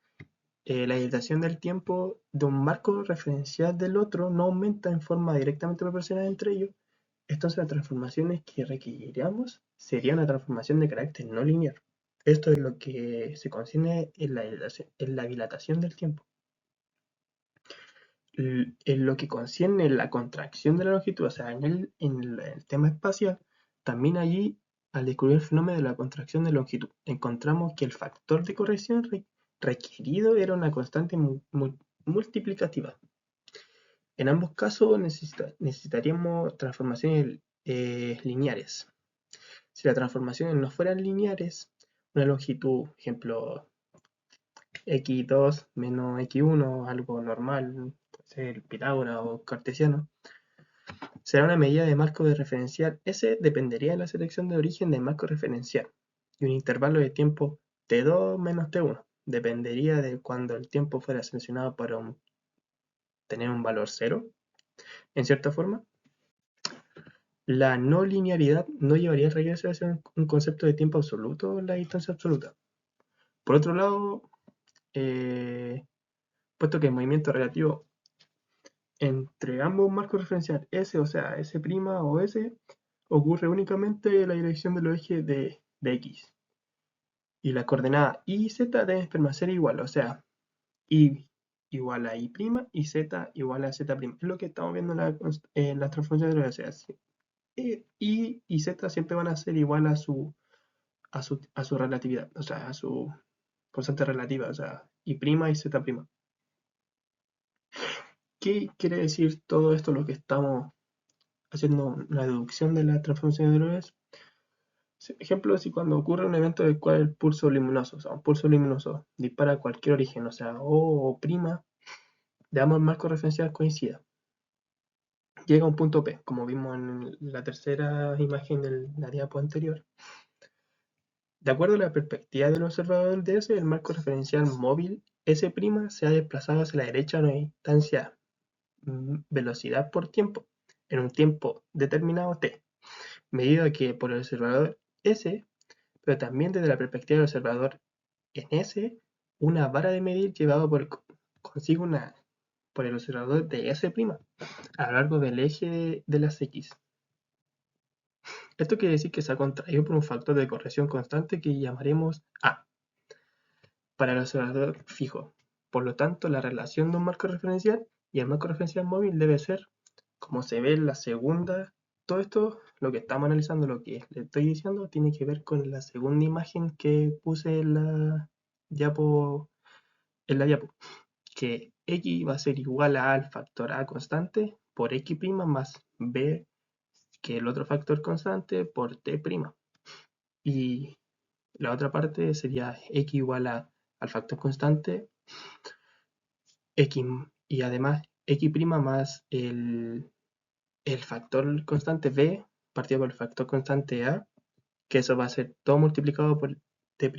Speaker 1: la dilatación del tiempo de un marco referencial del otro no aumenta en forma directamente proporcional entre ellos. Entonces las transformaciones que requeriríamos sería una transformación de carácter no lineal. Esto es lo que se concierne en la dilatación del tiempo. En lo que concierne la contracción de la longitud, o sea, en el tema espacial, también allí, al descubrir el fenómeno de la contracción de longitud, encontramos que el factor de corrección requerido era una constante multiplicativa. En ambos casos necesitaríamos transformaciones lineares. Si las transformaciones no fueran lineares, una longitud, ejemplo, x2 menos x1, algo normal, puede ser Pitágoras o cartesiano, será una medida de marco de referencial. S dependería de la selección de origen del marco referencial y un intervalo de tiempo t2 menos t1 dependería de cuando el tiempo fuera seleccionado para tener un valor cero, en cierta forma. La no linealidad no llevaría a regreso hacia un concepto de tiempo absoluto en la distancia absoluta. Por otro lado, puesto que el movimiento relativo entre ambos marcos referenciales S, o sea, S' o S, ocurre únicamente en la dirección del eje de X. Y las coordenadas Y y Z deben permanecer igual, o sea, Y igual a Y' y Z igual a Z'. Es lo que estamos viendo en las transformaciones de la velocidad. Y y Z siempre van a ser igual a su relatividad, o sea, a su constante relativa, o sea, Y' y Z'. ¿Qué quiere decir todo esto, lo que estamos haciendo la deducción de las transformaciones de Lorentz? Ejemplo, si cuando ocurre un evento del cual el pulso luminoso, o sea, un pulso luminoso dispara a cualquier origen, o sea, O prima, de ambos marcos referenciales coincida. Llega a un punto P, como vimos en la tercera imagen de la diapo anterior. De acuerdo a la perspectiva del observador de S, el marco referencial móvil S' se ha desplazado hacia la derecha a una distancia velocidad por tiempo, en un tiempo determinado t, medido que por el observador S, pero también desde la perspectiva del observador en S, una vara de medir llevado consigo por el observador de S' a lo largo del eje de las X. Esto quiere decir que se ha contraído por un factor de corrección constante que llamaremos A para el observador fijo. Por lo tanto, la relación de un marco referencial y el marco referencial móvil debe ser, como se ve en la segunda. Todo esto, lo que estamos analizando, lo que le estoy diciendo, tiene que ver con la segunda imagen que puse en la diapo, que x va a ser igual a al factor a constante por x' más b, que el otro factor constante, por t'. Y la otra parte sería x igual a al factor constante x, y además x' más el factor constante b partido por el factor constante a, que eso va a ser todo multiplicado por t'.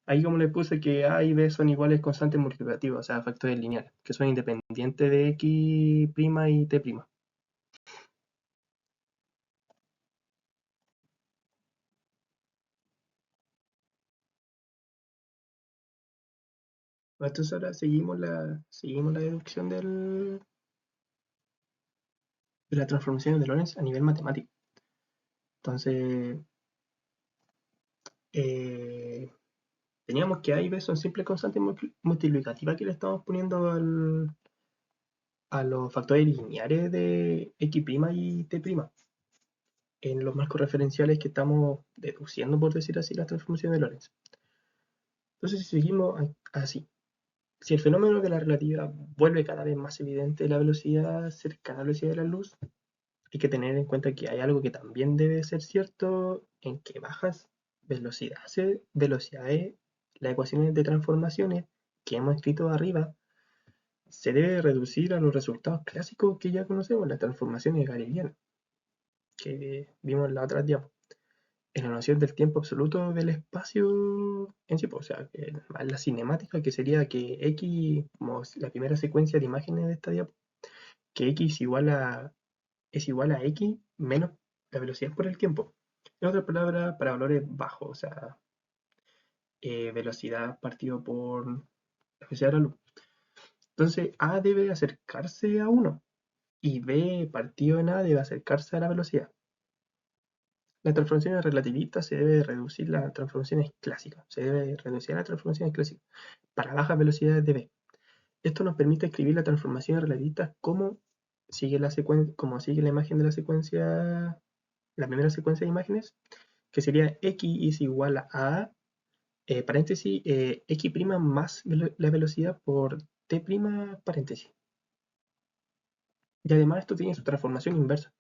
Speaker 1: Ahí como le puse que a y b son iguales constantes multiplicativas, o sea, factores lineales, que son independientes de x' y t'. Entonces ahora seguimos la deducción de la transformación de Lorentz a nivel matemático. Entonces, eh, teníamos que a y b son simples constantes multiplicativas que le estamos poniendo a los factores lineares de x' y t' en los marcos referenciales que estamos deduciendo, por decir así, la transformación de Lorentz. Entonces, si seguimos así, si el fenómeno de la relatividad vuelve cada vez más evidente la velocidad cercana a la velocidad de la luz, hay que tener en cuenta que hay algo que también debe ser cierto, en que bajas velocidades, las ecuaciones de transformaciones que hemos escrito arriba, se debe reducir a los resultados clásicos que ya conocemos, las transformaciones galileanas, que vimos en la otra diapositiva, en la noción del tiempo absoluto del espacio en sí, pues, o sea, la cinemática, que sería que x, como la primera secuencia de imágenes de esta diapositiva, que x es igual a x menos la velocidad por el tiempo. En otras palabras, para valores bajos, o sea, velocidad partido por la velocidad de la luz. Entonces, a debe acercarse a 1 y b partido en a debe acercarse a la velocidad. Las transformaciones relativistas se debe reducir las transformaciones clásicas, para bajas velocidades de b. Esto nos permite escribir las transformaciones relativistas como sigue la imagen de la secuencia, la primera secuencia de imágenes, que sería x es igual a, paréntesis, x' más la velocidad por t', paréntesis. Y además esto tiene su transformación inversa.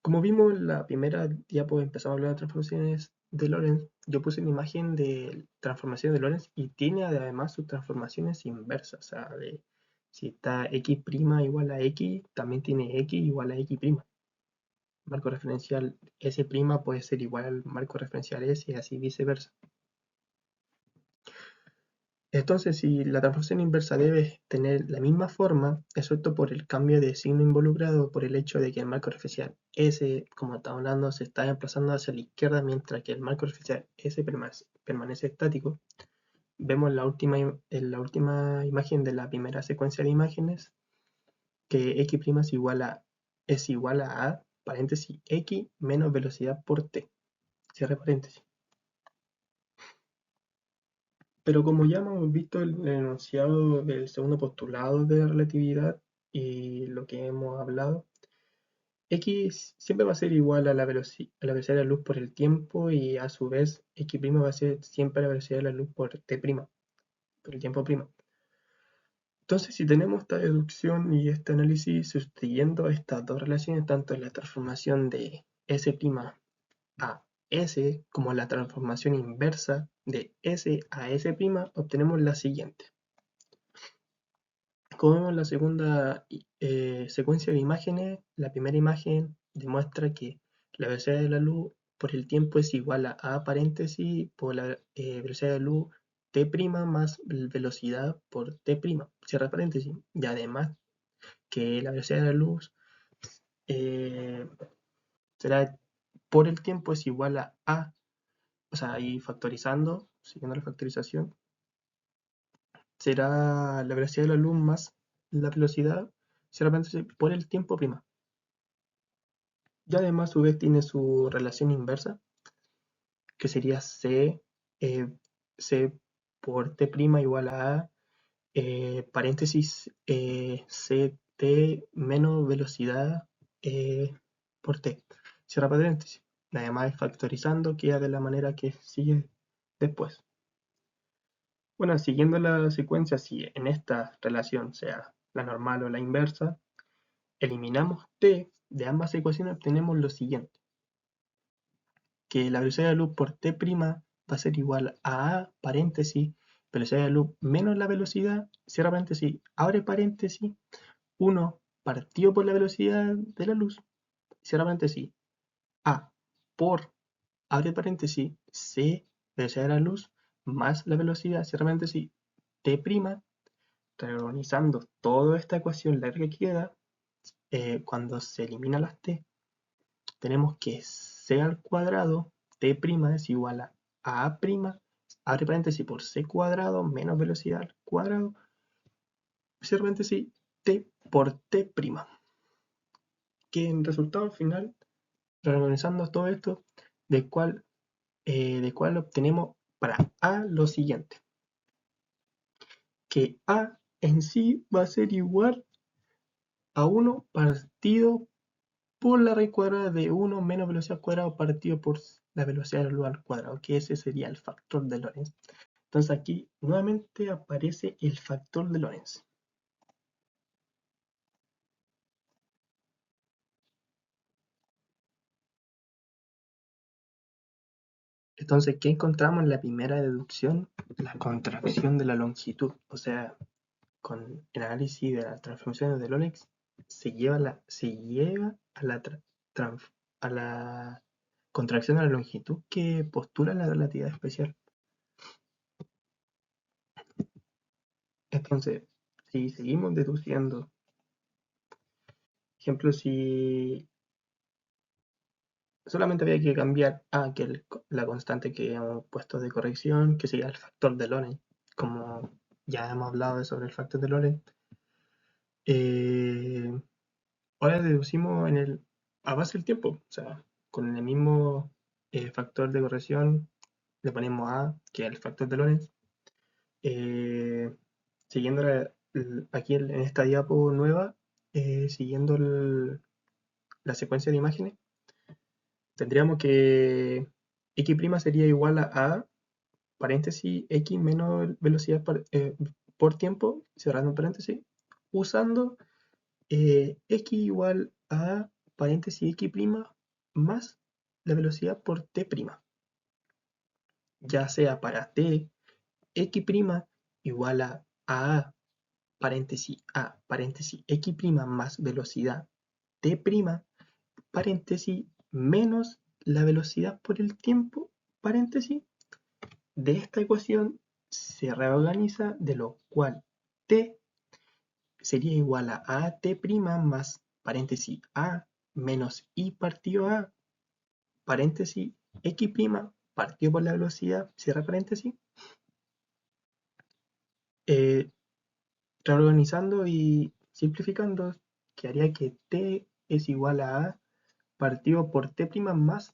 Speaker 1: Como vimos en la primera diapo, empezamos a hablar de transformaciones de Lorentz. Yo puse una imagen de transformaciones de Lorentz y tiene además sus transformaciones inversas. O sea, si está x' igual a x, también tiene x igual a x'. Marco referencial S' puede ser igual al marco referencial S y así viceversa. Entonces, si la transformación inversa debe tener la misma forma, excepto por el cambio de signo involucrado, por el hecho de que el marco referencial S, como estamos hablando, se está desplazando hacia la izquierda, mientras que el marco referencial S permanece estático, vemos en la última imagen de la primera secuencia de imágenes que x' es igual a, paréntesis, x menos velocidad por t, cierre paréntesis. Pero como ya hemos visto el enunciado del segundo postulado de la relatividad y lo que hemos hablado, x siempre va a ser igual a la velocidad de la luz por el tiempo, y a su vez x' va a ser siempre la velocidad de la luz por t', por el tiempo prima. Entonces, si tenemos esta deducción y este análisis sustituyendo estas dos relaciones, tanto en la transformación de S' a S como la transformación inversa de S a S', obtenemos la siguiente. Como vemos en la segunda secuencia de imágenes, la primera imagen demuestra que la velocidad de la luz por el tiempo es igual a paréntesis por la velocidad de la luz t' más velocidad por t', cierra paréntesis. Y además que la velocidad de la luz eh, será por el tiempo es igual a, o sea, ahí factorizando, siguiendo la factorización, será la velocidad de la luz más la velocidad, cierra paréntesis, por el tiempo prima. Y además a su vez tiene su relación inversa, que sería C por t' igual a paréntesis, ct menos velocidad por t, cierra paréntesis. Además, factorizando queda de la manera que sigue después. Bueno, siguiendo la secuencia, si en esta relación sea la normal o la inversa, eliminamos t de ambas ecuaciones, obtenemos lo siguiente, que la velocidad de la luz por t' va a ser igual a paréntesis, velocidad de la luz menos la velocidad, cierra paréntesis, abre paréntesis, 1 partido por la velocidad de la luz, cierra paréntesis, a por, abre paréntesis, c, velocidad de la luz, más la velocidad, cierra paréntesis, t', reorganizando toda esta ecuación larga que queda, cuando se eliminan las t, tenemos que c al cuadrado, t' es igual a, abre paréntesis por c cuadrado menos velocidad al cuadrado, cierra paréntesis, t por t', que en resultado final, reorganizando todo esto, de cual obtenemos para a lo siguiente, que a en sí va a ser igual a 1 partido por la raíz cuadrada de 1 menos velocidad al cuadrado partido por la velocidad de la luz al cuadrado, que ese sería el factor de Lorentz. Entonces aquí nuevamente aparece el factor de Lorentz. Entonces, ¿qué encontramos en la primera deducción? La contracción de la longitud. O sea, con el análisis de las transformaciones de Lorentz se llega a la contracción de la longitud que postula la relatividad especial. Entonces, si seguimos deduciendo, ejemplo, si solamente había que cambiar a que la constante que hemos puesto de corrección, que sería el factor de Lorentz, como ya hemos hablado sobre el factor de Lorentz, eh, ahora deducimos a base del tiempo, o sea, con el mismo factor de corrección le ponemos a, que es el factor de Lorentz, eh, siguiendo aquí en esta diapo nueva, siguiendo la secuencia de imágenes, tendríamos que x' sería igual a paréntesis x menos velocidad por tiempo, cerrando paréntesis, usando x igual a paréntesis x' más la velocidad por t', ya sea para t x' igual a paréntesis x' más velocidad t', paréntesis menos la velocidad por el tiempo, paréntesis, de esta ecuación se reorganiza, de lo cual t sería igual a t' más paréntesis a menos i partido a paréntesis x' partido por la velocidad, cierra paréntesis, eh, reorganizando y simplificando, que haría que t es igual a partido por t' más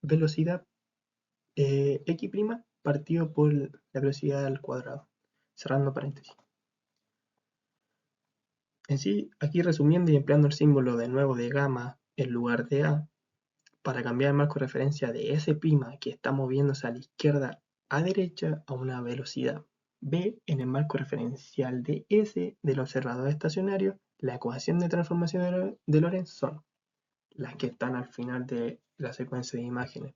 Speaker 1: velocidad x' partido por la velocidad al cuadrado, cerrando paréntesis. En sí, aquí resumiendo y empleando el símbolo de nuevo de gamma en lugar de a, para cambiar el marco de referencia de S' que está moviéndose a la izquierda a derecha a una velocidad b en el marco referencial de S del observador estacionario, la ecuación de transformación de Lorentz son las que están al final de la secuencia de imágenes,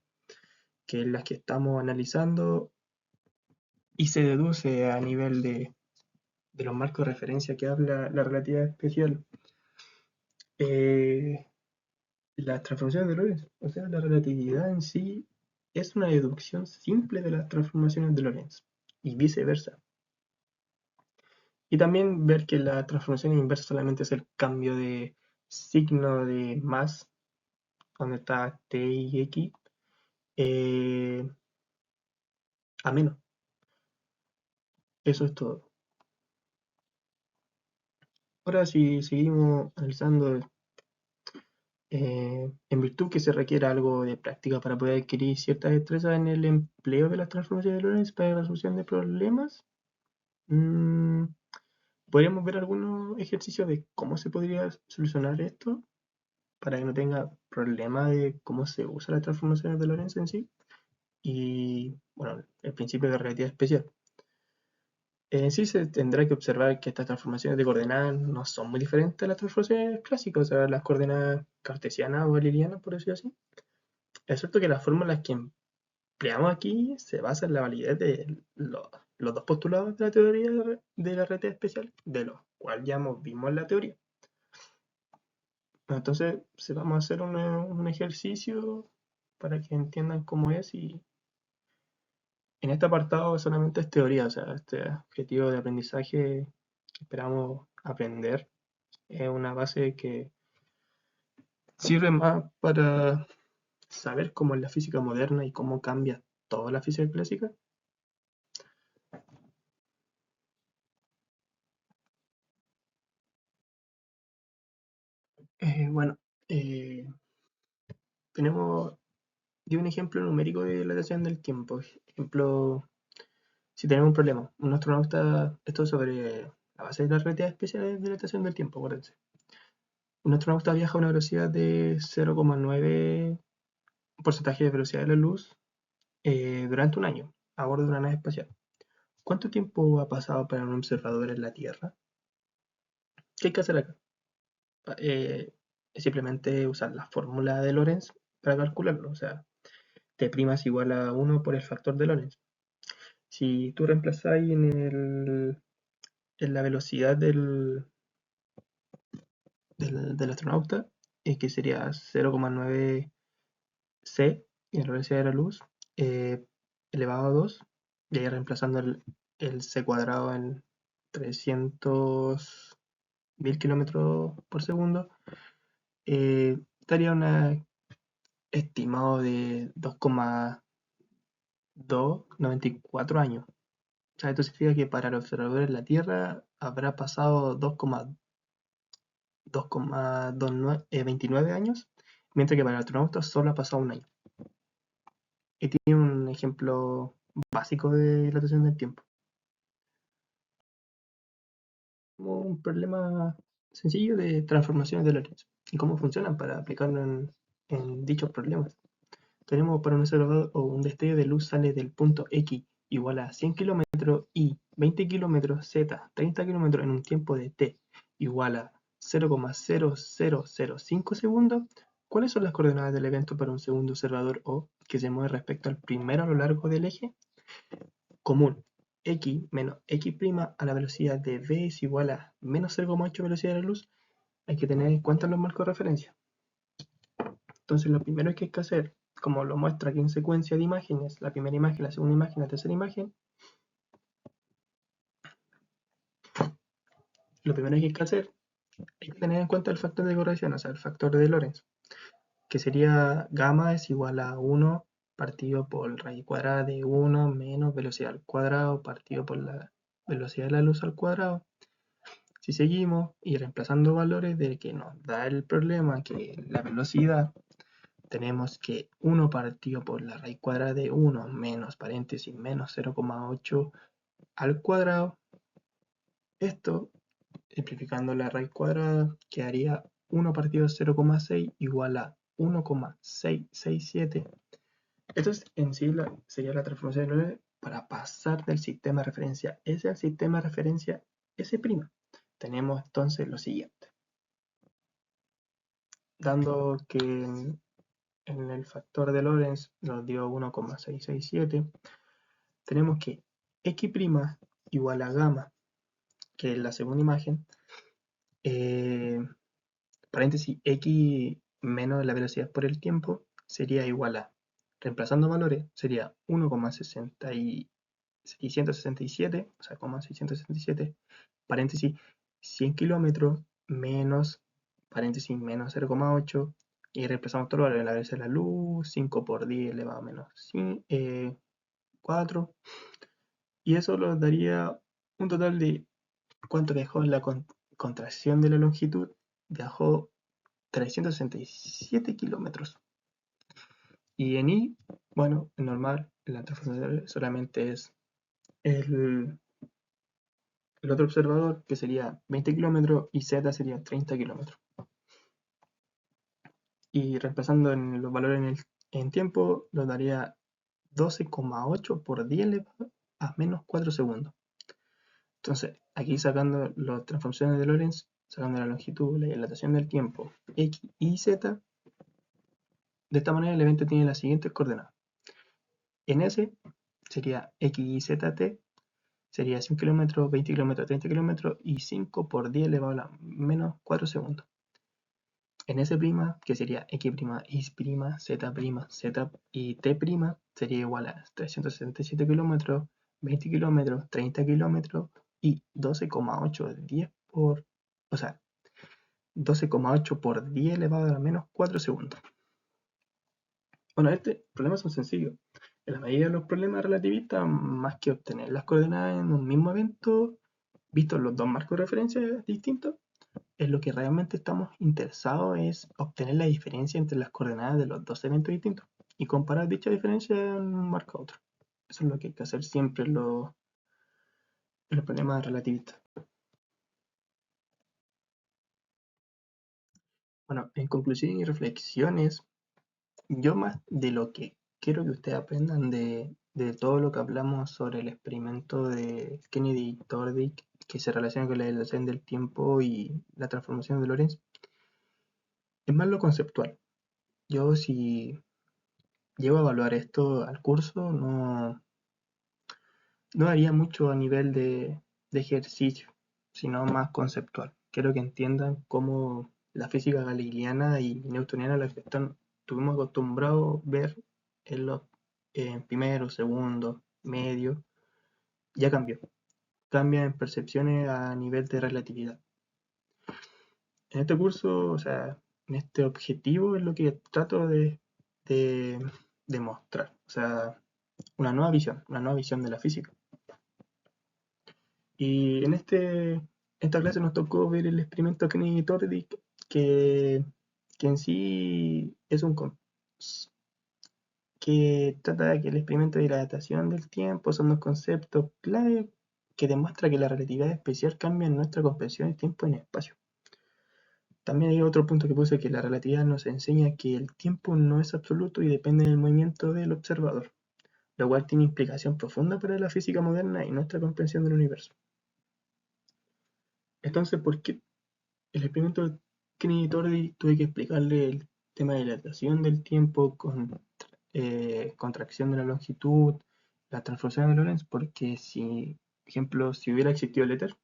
Speaker 1: que es las que estamos analizando y se deduce a nivel de los marcos de referencia que habla la relatividad especial. Eh, las transformaciones de Lorentz, o sea, la relatividad en sí es una deducción simple de las transformaciones de Lorentz y viceversa. Y también ver que la transformación inversa solamente es el cambio de signo de más, donde está t y x, eh, a menos. Eso es todo. Ahora si seguimos analizando, en virtud que se requiere algo de práctica para poder adquirir ciertas destrezas en el empleo de las transformaciones de Lorentz para la resolución de problemas, mm, podríamos ver algunos ejercicios de cómo se podría solucionar esto para que no tenga problema de cómo se usa las transformaciones de Lorentz en sí y, bueno, el principio de relatividad especial. En sí se tendrá que observar que estas transformaciones de coordenadas no son muy diferentes a las transformaciones clásicas, o sea, las coordenadas cartesianas o eulerianas, por decirlo así. Es cierto que las fórmulas que empleamos aquí se basan en la validez de los dos postulados de la teoría de la relatividad especial, de los cuales ya vimos la teoría. Entonces, vamos a hacer un ejercicio para que entiendan cómo es y en este apartado solamente es teoría, o sea, este objetivo de aprendizaje que esperamos aprender es una base que sirve más para saber cómo es la física moderna y cómo cambia toda la física clásica. Bueno, eh, tenemos de un ejemplo numérico de dilatación del tiempo. Ejemplo, si tenemos un problema, un astronauta, esto es sobre la base de la relatividad especial de dilatación del tiempo, acuérdense. Un astronauta viaja a una velocidad de 0,9 porcentaje de velocidad de la luz durante un año a bordo de una nave espacial. ¿Cuánto tiempo ha pasado para un observador en la Tierra? ¿Qué hay que hacer acá? Es simplemente usar la fórmula de Lorentz para calcularlo. O sea, T' es igual a 1 por el factor de Lorentz. Si tú reemplazáis en la velocidad del astronauta, que sería 0,9 c, y la velocidad de la luz, eh, elevado a 2, y ahí reemplazando el c cuadrado en 300.000 kilómetros por segundo, estaría un estimado de 2,294 años. O sea, esto significa que para el observador en la Tierra habrá pasado 2,29 años, mientras que para el astronauta solo ha pasado un año. Y tiene un ejemplo básico de dilatación del tiempo. Como un problema sencillo de transformaciones de Lorentz y cómo funcionan para aplicarlo en dichos problemas. Tenemos para un observador o un destello de luz sale del punto X igual a 100 kilómetros y 20 kilómetros, Z 30 kilómetros en un tiempo de T igual a 0,0005 segundos. ¿Cuáles son las coordenadas del evento para un segundo observador O que se mueve respecto al primero a lo largo del eje? Común. X menos X' a la velocidad de V es igual a menos 0,8 velocidad de la luz. Hay que tener en cuenta los marcos de referencia. Entonces lo primero que hay que hacer, como lo muestra aquí en secuencia de imágenes, la primera imagen, la segunda imagen, la tercera imagen, lo primero que hay que hacer es tener en cuenta el factor de corrección, o sea, el factor de Lorentz, que sería gamma es igual a 1 partido por raíz cuadrada de 1 menos velocidad al cuadrado partido por la velocidad de la luz al cuadrado. Si seguimos y reemplazando valores de que nos da el problema, que la velocidad, tenemos que 1 partido por la raíz cuadrada de 1 menos paréntesis menos 0,8 al cuadrado. Esto, simplificando la raíz cuadrada, quedaría 1 partido 0,6 igual a 1,667. Esto en sí sería la transformación de Lorentz para pasar del sistema de referencia S al sistema de referencia S'. Tenemos entonces lo siguiente. Dando que en el factor de Lorentz nos dio 1,667, tenemos que X' igual a gamma, que es la segunda imagen, paréntesis X menos la velocidad por el tiempo, sería igual a, reemplazando valores, sería 1,667, o sea, 667, paréntesis 100 kilómetros menos, paréntesis menos 0,8, y reemplazamos todo en la velocidad de la luz, 5 por 10 elevado a menos 4, y eso nos daría un total de cuánto viajó en la contracción de la longitud. Viajó 367 kilómetros. Y en I, bueno, en normal, en la transformación solamente es el, el otro observador, que sería 20 kilómetros, y Z sería 30 kilómetros. Y reemplazando en los valores en tiempo, nos daría 12,8 por 10 elevado a menos 4 segundos. Entonces, aquí sacando las transformaciones de Lorentz, sacando la longitud, la dilatación del tiempo, x y z, de esta manera el evento tiene las siguientes coordenadas. En S sería x y z t, sería 100 km, 20 km, 30 km y 5 por 10 elevado a la menos 4 segundos. En S', que sería x', y', z', y t' sería igual a 367 km, 20 km, 30 km y 12,8 o sea, 12,8 por 10 elevado a la menos 4 segundos. Bueno, este problema es sencillo. En la mayoría de los problemas relativistas, más que obtener las coordenadas en un mismo evento, vistos los dos marcos de referencia distintos, en lo que realmente estamos interesados es obtener la diferencia entre las coordenadas de los dos eventos distintos y comparar dicha diferencia en un marco a otro. Eso es lo que hay que hacer siempre en los problemas relativistas. Bueno, en conclusión y reflexiones, yo más de lo que quiero que ustedes aprendan de todo lo que hablamos sobre el experimento de Kennedy-Tordick, que se relaciona con la dilatación del tiempo y la transformación de Lorentz, es más lo conceptual. Yo si llego a evaluar esto al curso, no haría mucho a nivel de ejercicio, sino más conceptual. Quiero que entiendan cómo la física galileana y newtoniana, la que estuvimos acostumbrados a ver en los primeros, segundos, medios, ya cambió. Cambia en percepciones a nivel de relatividad. En este curso, o sea, en este objetivo es lo que trato de mostrar. O sea, una nueva visión de la física. Y en esta clase nos tocó ver el experimento Kennedy-Tordick, que en sí es que trata de que el experimento de dilatación del tiempo son dos conceptos clave que demuestra que la relatividad especial cambia en nuestra comprensión del tiempo y en el espacio. También hay otro punto que puse, que la relatividad nos enseña que el tiempo no es absoluto y depende del movimiento del observador, lo cual tiene implicación profunda para la física moderna y nuestra comprensión del universo. Entonces, ¿por qué el experimento de Kennedy-Tordick tuve que explicarle el tema de dilatación del tiempo con contracción de la longitud, la transformación de Lorentz? Porque si, por ejemplo, si hubiera existido el éter,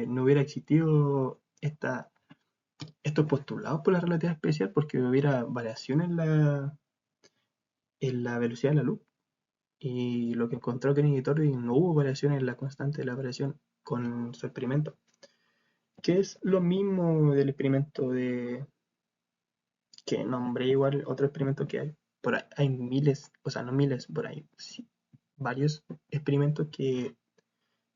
Speaker 1: no hubiera existido estos postulados por la relatividad especial, porque hubiera variación en la velocidad de la luz. Y lo que encontró Kennedy-Tordick, no hubo variación en la constante de la variación con su experimento, que es lo mismo del experimento que nombré, igual otro experimento que hay. Por ahí hay miles, o sea, no miles, por ahí sí, varios experimentos que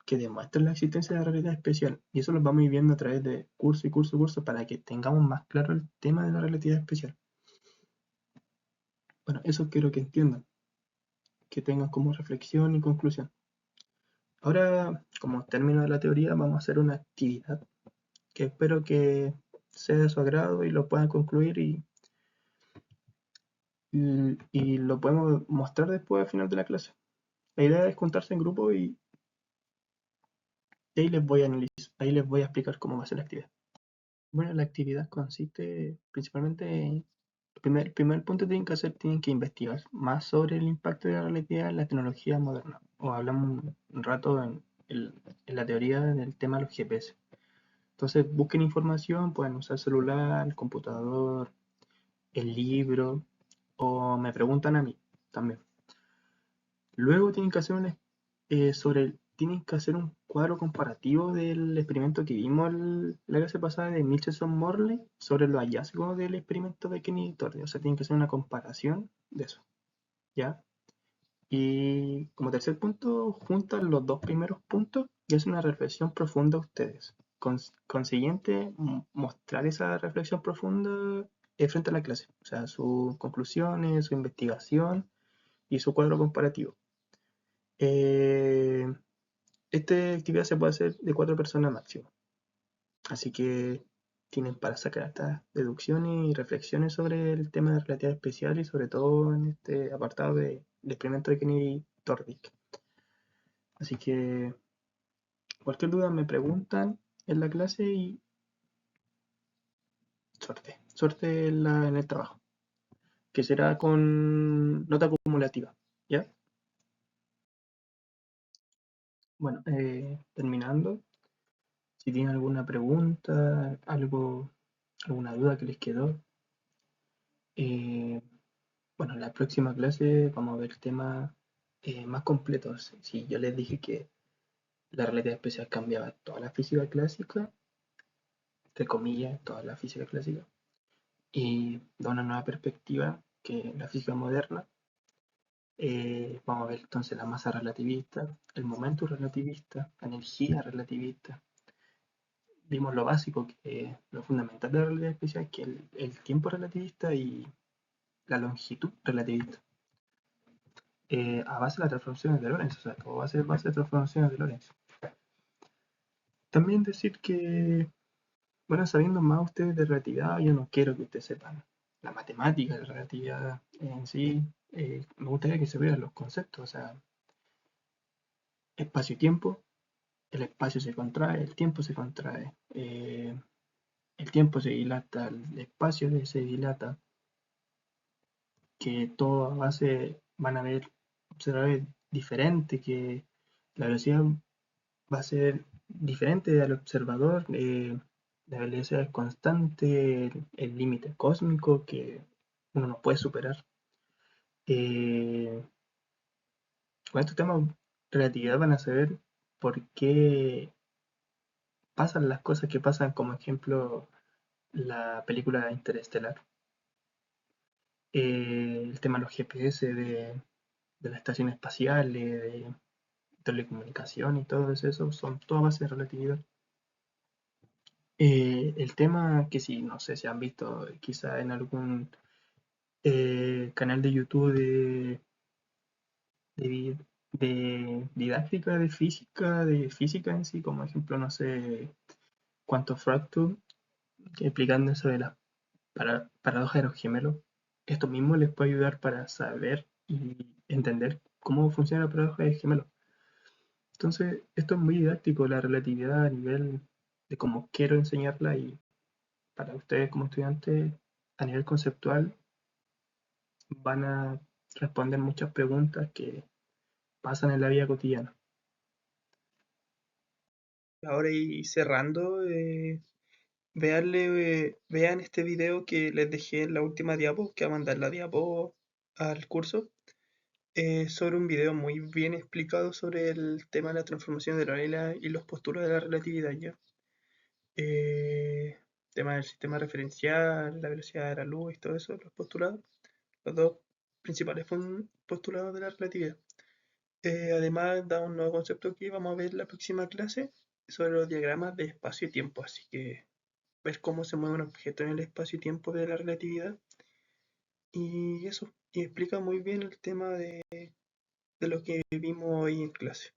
Speaker 1: demuestran la existencia de la realidad especial. Y eso lo vamos a ir viendo a través de curso y curso y curso para que tengamos más claro el tema de la relatividad especial. Bueno, eso quiero que entiendan, que tengan como reflexión y conclusión. Ahora, como término de la teoría, vamos a hacer una actividad que espero que sea de su agrado y lo puedan concluir y lo podemos mostrar después al final de la clase. La idea es juntarse en grupo y ahí les voy a analizar, ahí les voy a explicar cómo va a ser la actividad. Bueno, la actividad consiste principalmente en el primer punto que tienen que investigar más sobre el impacto de la relatividad en la tecnología moderna. O hablamos un rato en la teoría del tema de los GPS. Entonces busquen información, pueden usar celular, el computador, el libro, o me preguntan a mí también. Luego tienen que hacer tienen que hacer un cuadro comparativo del experimento que vimos la clase pasada de Michelson-Morley sobre los hallazgos del experimento de Kennedy-Torricelli. O sea, tienen que hacer una comparación de eso, ¿ya? Y como tercer punto, juntan los dos primeros puntos y hacen una reflexión profunda ustedes. Consiguiente, mostrar esa reflexión profunda frente a la clase. O sea, sus conclusiones, su investigación y su cuadro comparativo. Eh, Esta actividad se puede hacer de 4 personas máximo. Así que tienen para sacar estas deducciones y reflexiones sobre el tema de relatividad especial y sobre todo en este apartado del experimento de Kennedy-Tordick. Así que Cualquier duda me preguntan en la clase y suerte en el trabajo, que será con nota acumulativa, ¿ya? Bueno, terminando, si tienen alguna pregunta, alguna duda que les quedó, eh, bueno, en la próxima clase vamos a ver temas más completos. Si yo les dije que la relatividad especial cambiaba toda la física clásica, entre comillas, toda la física clásica, y da una nueva perspectiva que la física moderna. Vamos a ver entonces la masa relativista, el momento relativista, la energía relativista. Vimos lo básico, lo fundamental de la relatividad especial, que es el tiempo relativista y la longitud relativista. A base de las transformaciones de Lorentz, o sea, todo va a ser base de transformaciones de Lorentz. También decir que, bueno, sabiendo más ustedes de relatividad, yo no quiero que ustedes sepan la matemática de la relatividad en sí. Me gustaría que se vean los conceptos, o sea, espacio y tiempo, el espacio se contrae, el tiempo se contrae, el tiempo se dilata, el espacio se dilata, que todo a base van a ver observadores diferentes, que la velocidad va a ser diferente al observador, la velocidad es constante, el límite cósmico que uno no puede superar. Eh, con estos temas de relatividad van a saber por qué pasan las cosas que pasan, como ejemplo la película Interestelar. El tema de los GPS de la estación espacial, de telecomunicación y todo eso, son toda base de relatividad. El tema que sí, no sé si han visto quizá en algún canal de YouTube de, de didáctica de física en sí, como ejemplo, no sé, Quantum Fracture, explicando eso de las paradojas de los gemelos. Esto mismo les puede ayudar para saber y entender cómo funciona la paradoja de gemelos. Entonces, esto es muy didáctico, la relatividad a nivel de cómo quiero enseñarla y para ustedes como estudiantes, a nivel conceptual, van a responder muchas preguntas que pasan en la vida cotidiana. Ahora y cerrando, vean este video que les dejé en la última diapo, que va a mandar la diapo al curso, sobre un video muy bien explicado sobre el tema de la transformación de la regla y los postulados de la relatividad ya. Eh, tema del sistema referencial, la velocidad de la luz y todo eso, los postulados, los dos principales postulados de la relatividad. Además, da un nuevo concepto que vamos a ver en la próxima clase sobre los diagramas de espacio y tiempo, así que ver cómo se mueve un objeto en el espacio y tiempo de la relatividad. Y eso, y explica muy bien el tema de lo que vimos hoy en clase.